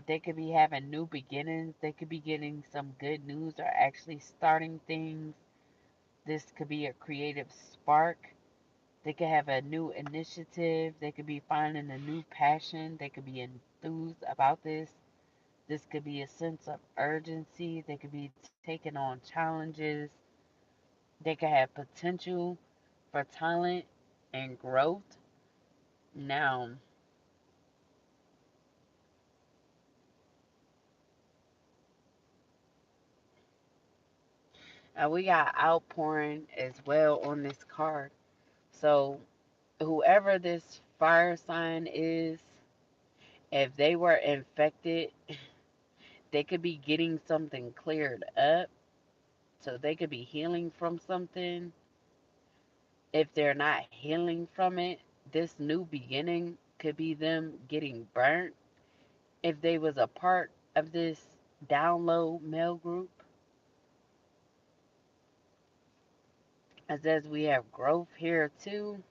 they could be having new beginnings. They could be getting some good news or actually starting things. This could be a creative spark. They could have a new initiative. They could be finding a new passion. They could be enthused about this. This could be a sense of urgency. They could be taking on challenges. They could have potential for talent and growth. Now, we got outpouring as well on this card. So, whoever this fire sign is, if they were infected, they could be getting something cleared up. So, they could be healing from something. If they're not healing from it, this new beginning could be them getting burnt. If they was a part of this download mail group, as we have growth here too,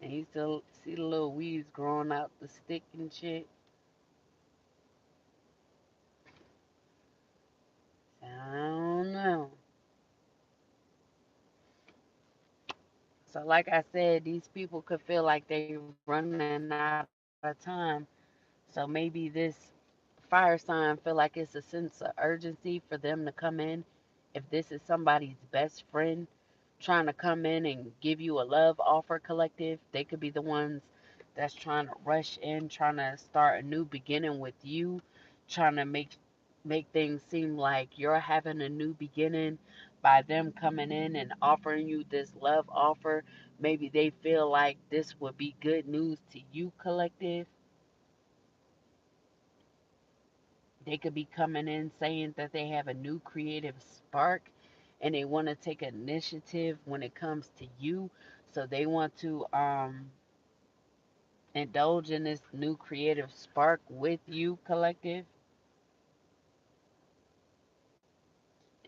and you still see the little weeds growing out the stick and shit. I don't know. So, like I said, these people could feel like they running out of time. So maybe this fire sign feel like it's a sense of urgency for them to come in. If this is somebody's best friend trying to come in and give you a love offer, collective, they could be the ones that's trying to rush in, trying to start a new beginning with you, trying to make things seem like you're having a new beginning by them coming in and offering you this love offer. Maybe they feel like this would be good news to you, collective. They could be coming in saying that they have a new creative spark and they want to take initiative when it comes to you. So they want to indulge in this new creative spark with you, collective.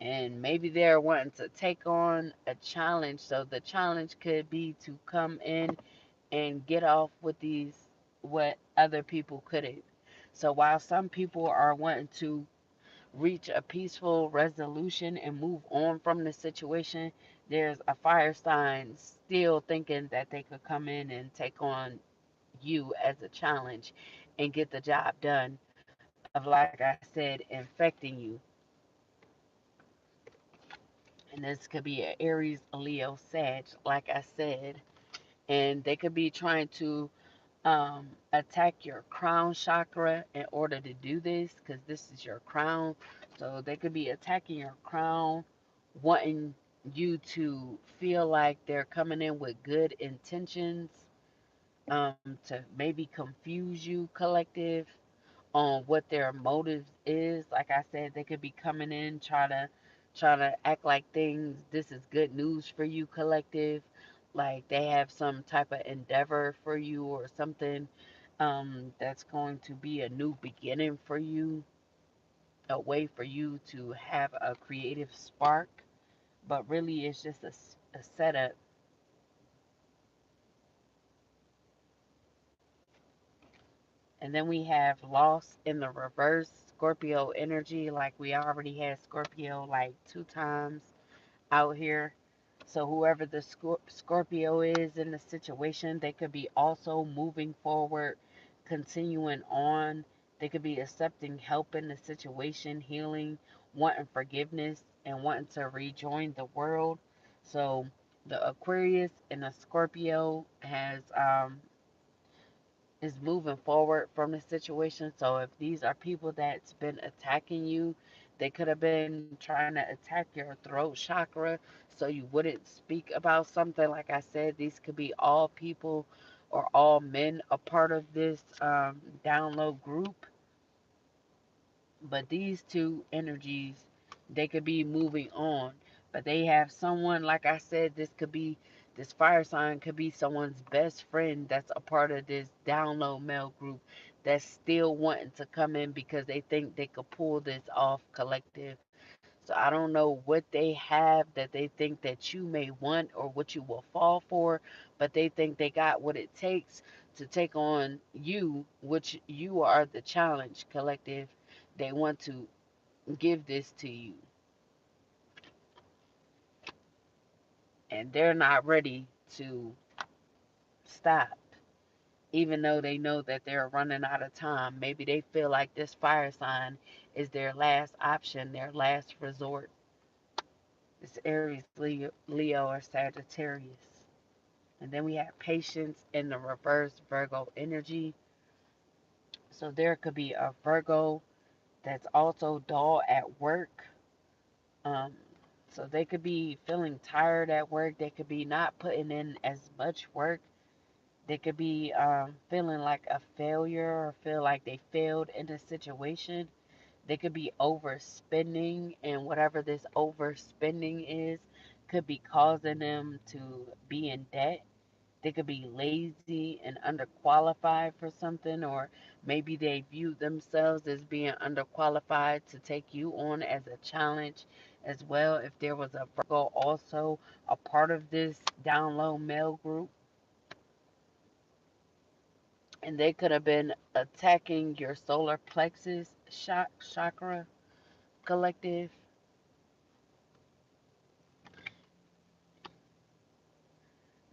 And maybe they're wanting to take on a challenge. So the challenge could be to come in and get off with these what other people couldn't. So while some people are wanting to reach a peaceful resolution and move on from the situation, there's a fire sign still thinking that they could come in and take on you as a challenge and get the job done of, like I said, infecting you. And this could be an Aries, Leo, Sag, like I said. And they could be trying to attack your crown chakra in order to do this because this is your crown. So they could be attacking your crown, wanting you to feel like they're coming in with good intentions, to maybe confuse you, collective, on what their motives is. Like I said, they could be coming in try to act like things this is good news for you, collective, like they have some type of endeavor for you or something that's going to be a new beginning for you, a way for you to have a creative spark, but really it's just a setup. And then we have loss in the reverse, Scorpio energy. Like we already had Scorpio like 2 times out here. So whoever the Scorpio is in the situation, they could be also moving forward, continuing on. They could be accepting help in the situation, healing, wanting forgiveness, and wanting to rejoin the world. So The Aquarius and the Scorpio has is moving forward from the situation. So if these are people that's been attacking you, they could have been trying to attack your throat chakra so you wouldn't speak about something. Like I said, these could be all people or all men a part of this download group. But these two energies, they could be moving on. But they have someone, like I said, this fire sign could be someone's best friend that's a part of this download mail group that's still wanting to come in because they think they could pull this off collective. So I don't know what they have that they think that you may want or what you will fall for, but they think they got what it takes to take on you, which you are the challenge collective. They want to give this to you, and they're not ready to stop, even though they know that they're running out of time. Maybe they feel like this fire sign is their last option, their last resort. It's Aries, Leo, or Sagittarius. And then we have patience in the reverse Virgo energy. So there could be a Virgo that's also dull at work. Um, so they could be feeling tired at work. They could be not putting in as much work. They could be feeling like a failure or feel like they failed in a situation. They could be overspending, and whatever this overspending is could be causing them to be in debt. They could be lazy and underqualified for something, or maybe they view themselves as being underqualified to take you on as a challenge as well. If there was a Virgo also a part of this download mail group, and they could have been attacking your solar plexus chakra collective.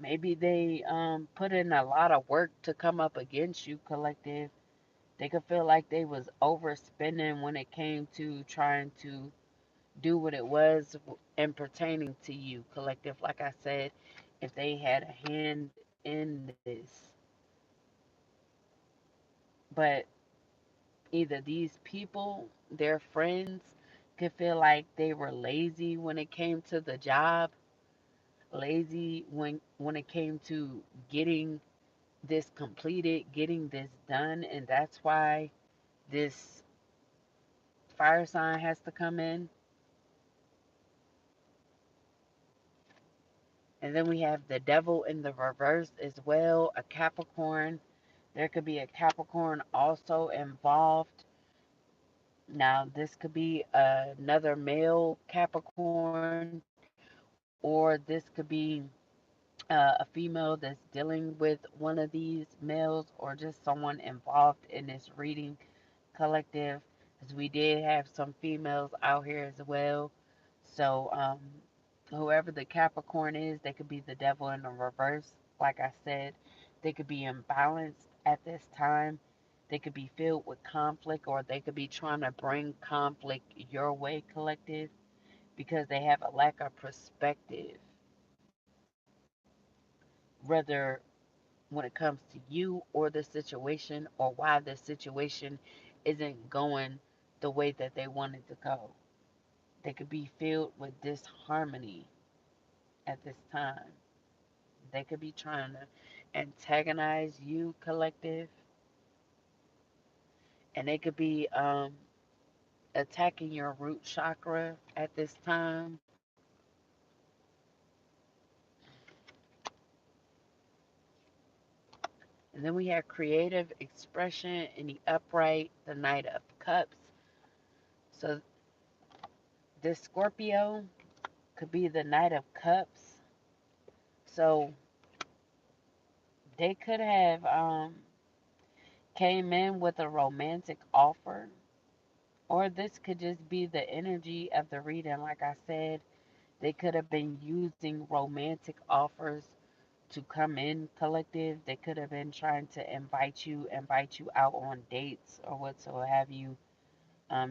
Maybe they put in a lot of work to come up against you collective. They could feel like they was overspending when it came to trying to do what it was and pertaining to you, collective. Like I said, if they had a hand in this, but either these people, their friends, could feel like they were lazy when it came to the job, lazy when it came to getting this completed, getting this done, and that's why this fire sign has to come in. And then we have the devil in the reverse as well, a Capricorn. There could be a Capricorn also involved. Now, this could be another male Capricorn, or this could be a female that's dealing with one of these males, or just someone involved in this reading collective, because we did have some females out here as well. So, whoever the Capricorn is, they could be the devil in the reverse. Like I said, they could be imbalanced at this time. They could be filled with conflict, or they could be trying to bring conflict your way, collective, because they have a lack of perspective, whether when it comes to you or the situation, or why the situation isn't going the way that they want it to go. They could be filled with disharmony at this time. They could be trying to antagonize you, collective, and they could be attacking your root chakra at this time. And then we have creative expression in the upright, the Knight of Cups. So this Scorpio could be the Knight of Cups. So they could have came in with a romantic offer, or this could just be the energy of the reading. Like I said, they could have been using romantic offers to come in collective. They could have been trying to invite you out on dates or whatsoever have you,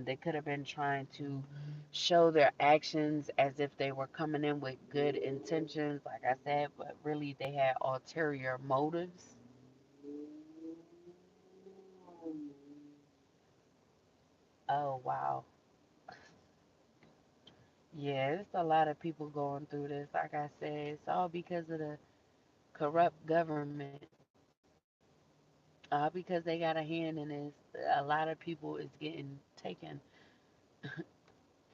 They could have been trying to show their actions as if they were coming in with good intentions, like I said, but really they had ulterior motives. Oh, wow. Yeah, it's a lot of people going through this. Like I said, it's all because of the corrupt government. Because they got a hand in this. A lot of people is getting taken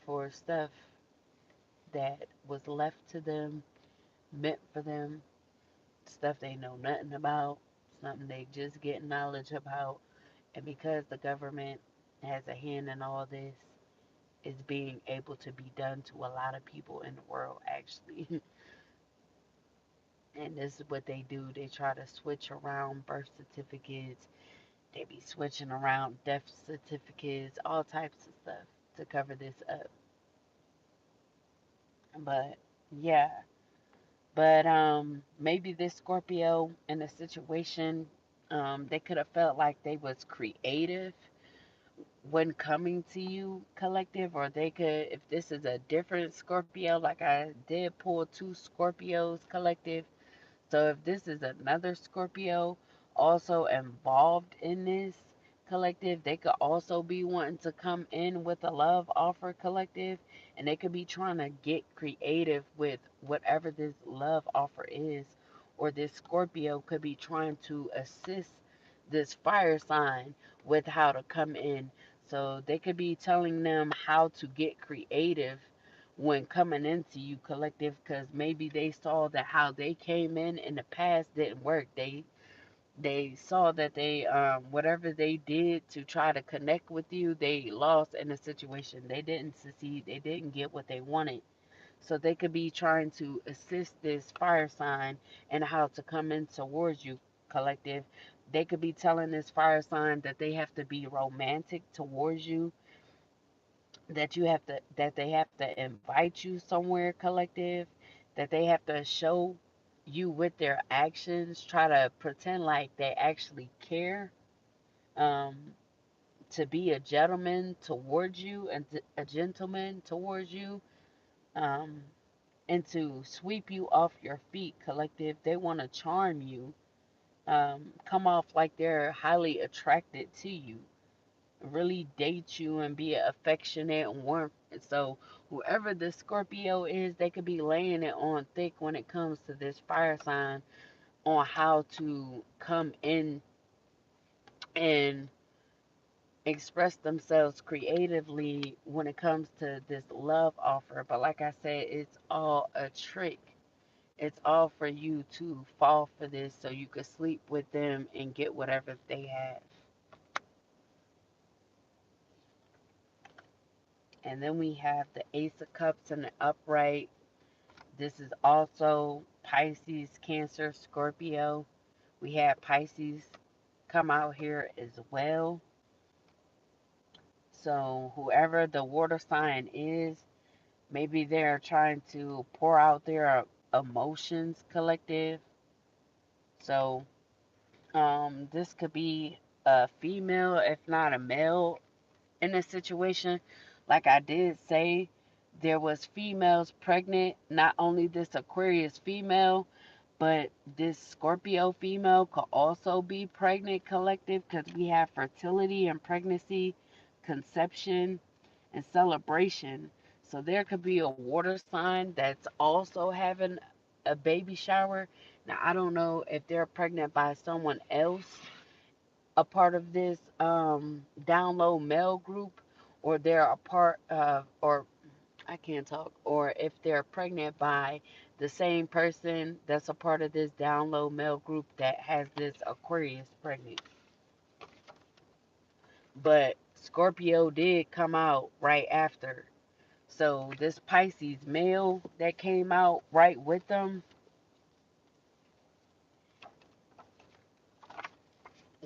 for stuff that was left to them, meant for them, stuff they know nothing about, something they just get knowledge about. And because the government has a hand in all this, it's being able to be done to a lot of people in the world, actually. And this is what they do. They try to switch around birth certificates. They be switching around death certificates, all types of stuff to cover this up. But yeah, but maybe this Scorpio in a situation, they could have felt like they was creative when coming to you, collective, or they could, if this is a different Scorpio, like I did pull two Scorpios, collective. So if this is another Scorpio also involved in this collective, they could also be wanting to come in with a love offer, collective, and they could be trying to get creative with whatever this love offer is, or this Scorpio could be trying to assist this fire sign with how to come in. So they could be telling them how to get creative when coming into you, collective, because maybe they saw that how they came in the past didn't work. They saw that they whatever they did to try to connect with you, they lost in a situation. They didn't succeed. They didn't get what they wanted. So they could be trying to assist this fire sign and how to come in towards you, collective. They could be telling this fire sign that they have to be romantic towards you, that they have to invite you somewhere, collective, that they have to show you with their actions, try to pretend like they actually care, um, to be a gentleman towards you and a gentleman towards you, um, and to sweep you off your feet, collective. They want to charm you, come off like they're highly attracted to you, really date you and be affectionate and warm. So whoever the Scorpio is, they could be laying it on thick when it comes to this fire sign on how to come in and express themselves creatively when it comes to this love offer. But like I said, it's all a trick. It's all for you to fall for this so you could sleep with them and get whatever they have. And then we have the Ace of Cups in the upright. This is also Pisces, Cancer, Scorpio. We had Pisces come out here as well. So, whoever the water sign is, maybe they're trying to pour out their emotions, collective. So, this could be a female, if not a male, in this situation. Like I did say, there was females pregnant. Not only this Aquarius female, but this Scorpio female could also be pregnant, collective, because we have fertility and pregnancy, conception, and celebration. So there could be a water sign that's also having a baby shower. Now, I don't know if they're pregnant by someone else, a part of this down low male group, or they're a part of, or I can't talk, or if they're pregnant by the same person that's a part of this down low male group that has this Aquarius pregnant. But Scorpio did come out right after. So this Pisces male that came out right with them,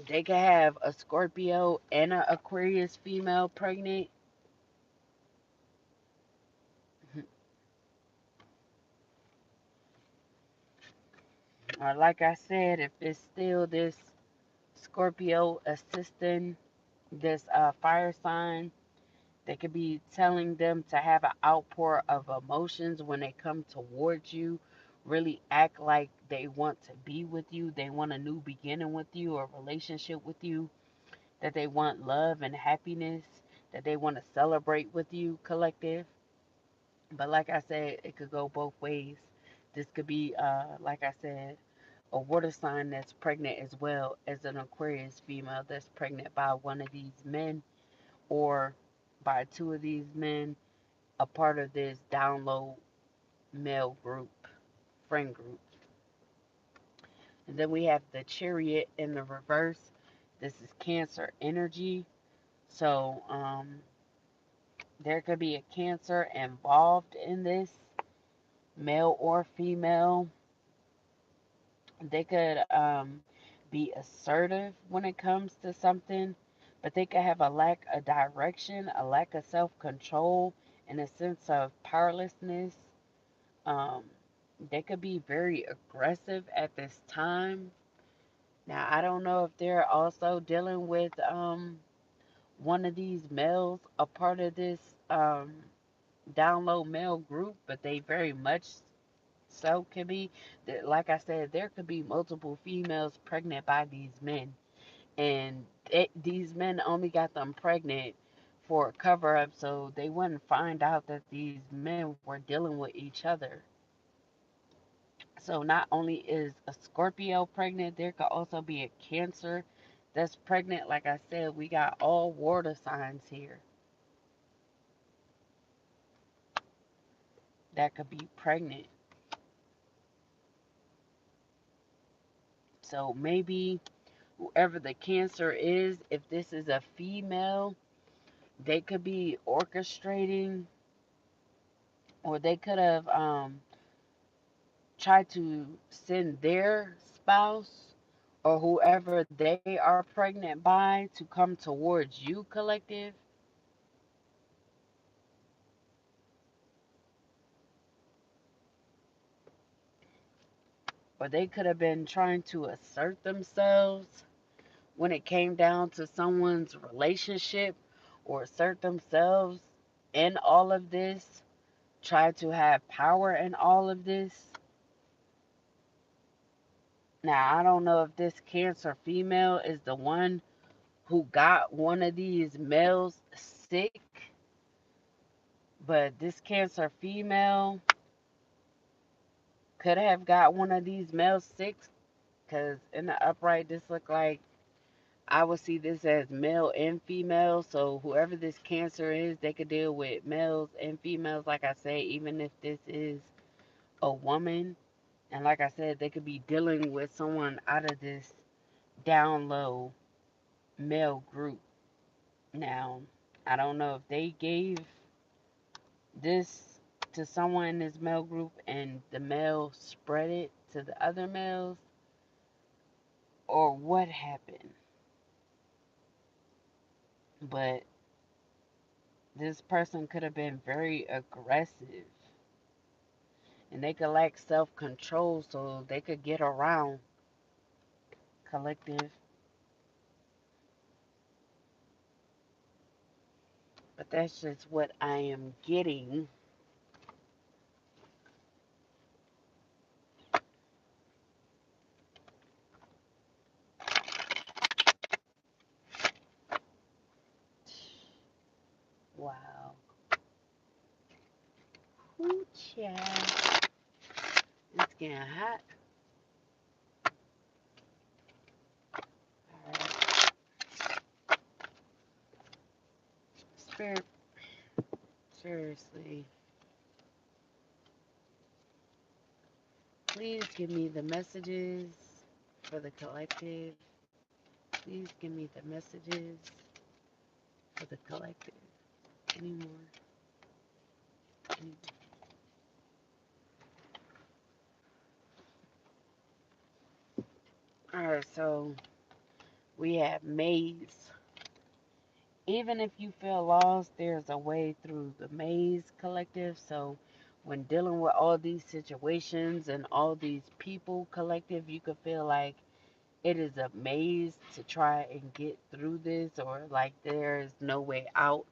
they could have a Scorpio and an Aquarius female pregnant. Or like I said, if it's still this Scorpio assisting this fire sign, They could be telling them to have an outpour of emotions when they come towards you. Really act like they want to be with you. They want a new beginning with you, a relationship with you, that they want love and happiness, that they want to celebrate with you, collective. But like I said, it could go both ways. This could be, like I said, a water sign that's pregnant as well as an Aquarius female that's pregnant by one of these men or by two of these men, a part of this download male group, friend group. And then we have the Chariot in the reverse. This is Cancer energy. So there could be a Cancer involved in this, male or female. They could be assertive when it comes to something, but they could have a lack of direction, a lack of self control, and a sense of powerlessness. Um, they could be very aggressive at this time. Now, I don't know if they're also dealing with one of these males, a part of this download male group, but they very much so could be. Like I said, there could be multiple females pregnant by these men, and these men only got them pregnant for a cover up so they wouldn't find out that these men were dealing with each other. So not only is a Scorpio pregnant, there could also be a Cancer that's pregnant. Like I said, we got all water signs here that could be pregnant. So maybe whoever the Cancer is, if this is a female, they could be orchestrating, or they could have tried to send their spouse or whoever they are pregnant by to come towards you, collective. Or they could have been trying to assert themselves when it came down to someone's relationship, or assert themselves in all of this, try to have power in all of this. Now, I don't know if this Cancer female is the one who got one of these males sick, but this Cancer female could have got one of these males sick, because in the upright, this look like, I would see this as male and female. So whoever this Cancer is, they could deal with males and females. Like I say, even if this is a woman, and like I said, they could be dealing with someone out of this down low male group. Now, I don't know if they gave this to someone in this male group and the male spread it to the other males, or what happened. But this person could have been very aggressive, and they could lack self control so they could get around, collective. But that's just what I am getting. Wow. Ooh, child. It's getting hot. Alright. Spirit, seriously. Please give me the messages for the collective. Please give me the messages for the collective. Any more? Any more? Alright, so we have maze. Even if you feel lost, there's a way through the maze, collective. So when dealing with all these situations and all these people, collective, you could feel like it is a maze to try and get through this, or like there's no way out.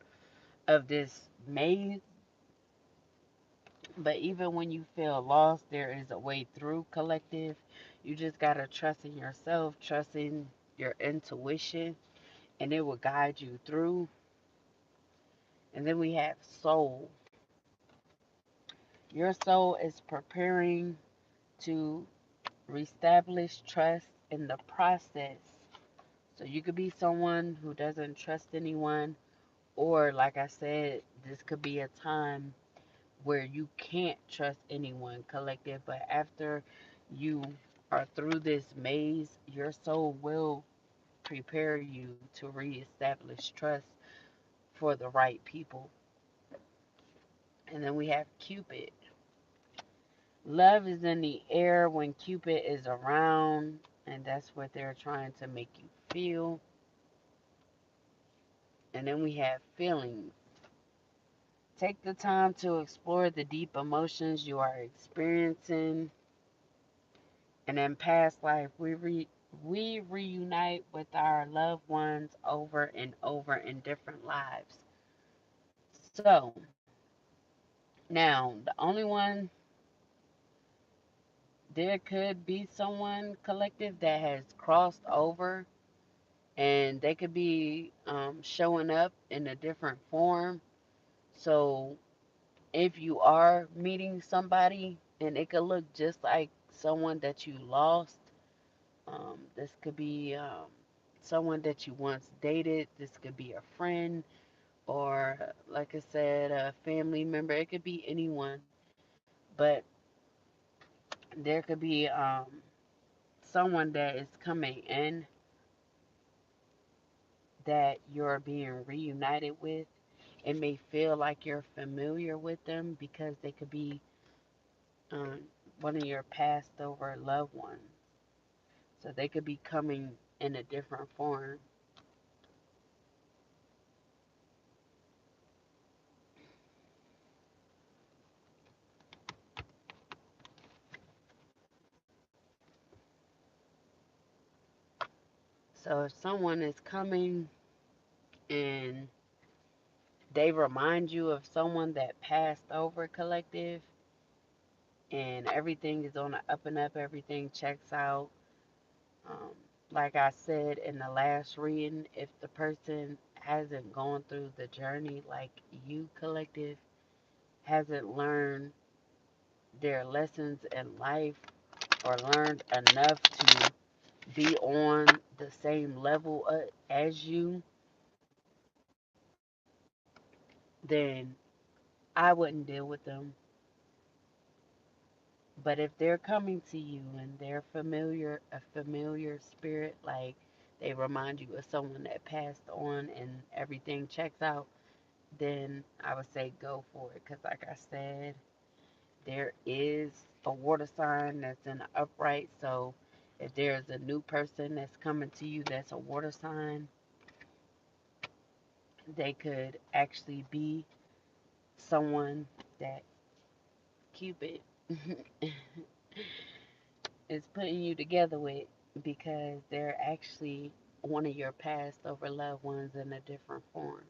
of this maze. But even when you feel lost, there is a way through, collective. You just got to trust in yourself, trust in your intuition, and it will guide you through. And then we have soul. Your soul is preparing to reestablish trust in the process. So you could be someone who doesn't trust anyone, or like I said, this could be a time where you can't trust anyone, collective. But after you are through this maze, your soul will prepare you to reestablish trust for the right people. And then we have Cupid. Love is in the air when Cupid is around, and that's what they're trying to make you feel. And then we have feelings. Take the time to explore the deep emotions you are experiencing. And in past life, we reunite with our loved ones over and over in different lives. So now, the only one, there could be someone, collective, that has crossed over, and they could be showing up in a different form. So if you are meeting somebody and it could look just like someone that you lost, this could be someone that you once dated, this could be a friend, or like I said, a family member. It could be anyone, but there could be someone that is coming in that you're being reunited with. It may feel like you're familiar with them because they could be um, one of your passed over loved ones. So they could be coming in a different form. So if someone is coming and they remind you of someone that passed over, collective, and everything is on the up and up, everything checks out. Um, like I said in the last reading, if the person hasn't gone through the journey like you, collective, hasn't learned their lessons in life or learned enough to be on the same level as you, then I wouldn't deal with them. But if they're coming to you and they're familiar, a familiar spirit, like they remind you of someone that passed on and everything checks out, then I would say go for it. Because, like I said, there is a water sign that's in the upright. So, if there's a new person that's coming to you that's a water sign, they could actually be someone that Cupid is putting you together with, because they're actually one of your past over loved ones in a different form.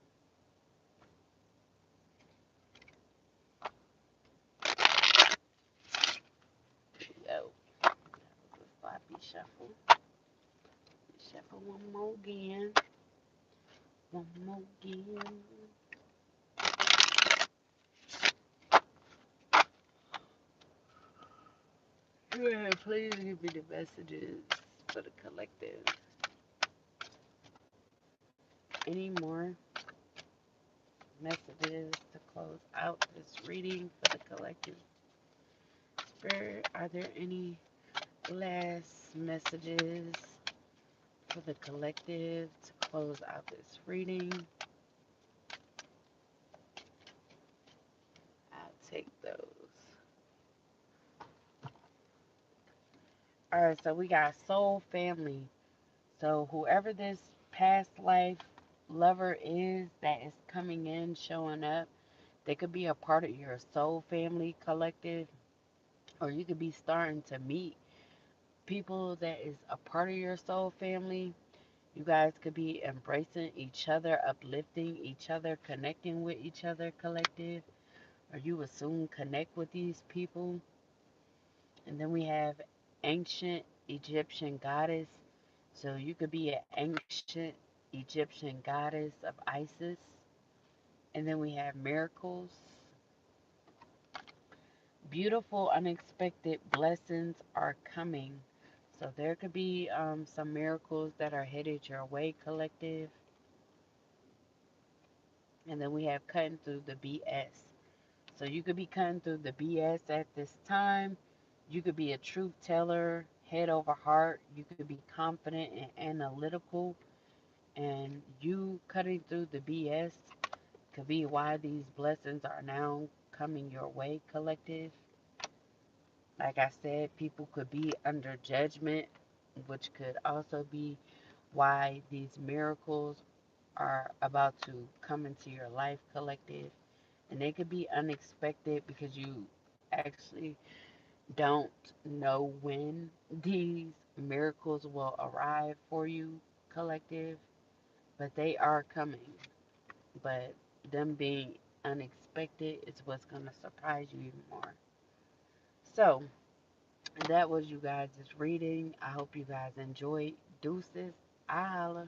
Yo, that was a sloppy shuffle. Shuffle one more again. One more again. Yeah, please give me the messages for the collective. Any more messages to close out this reading for the collective? Spirit, are there any last messages for the collective to close out this reading? I'll take those. Alright, so we got soul family. So whoever this past life lover is that is coming in, showing up, they could be a part of your soul family, collective, or you could be starting to meet people that is a part of your soul family. You guys could be embracing each other, uplifting each other, connecting with each other, collective, or you will soon connect with these people. And then we have ancient Egyptian goddess. So you could be an ancient Egyptian goddess of Isis. And then we have miracles. Beautiful, unexpected blessings are coming. So there could be some miracles that are headed your way, collective. And then we have cutting through the BS. So you could be cutting through the BS at this time. You could be a truth teller, head over heart. You could be confident and analytical. And you cutting through the BS could be why these blessings are now coming your way, collective. Like I said, people could be under judgment, which could also be why these miracles are about to come into your life, collective. And they could be unexpected because you actually don't know when these miracles will arrive for you, collective, but they are coming. But them being unexpected is what's going to surprise you even more. So, that was you guys' reading. I hope you guys enjoyed. Deuces. I holla.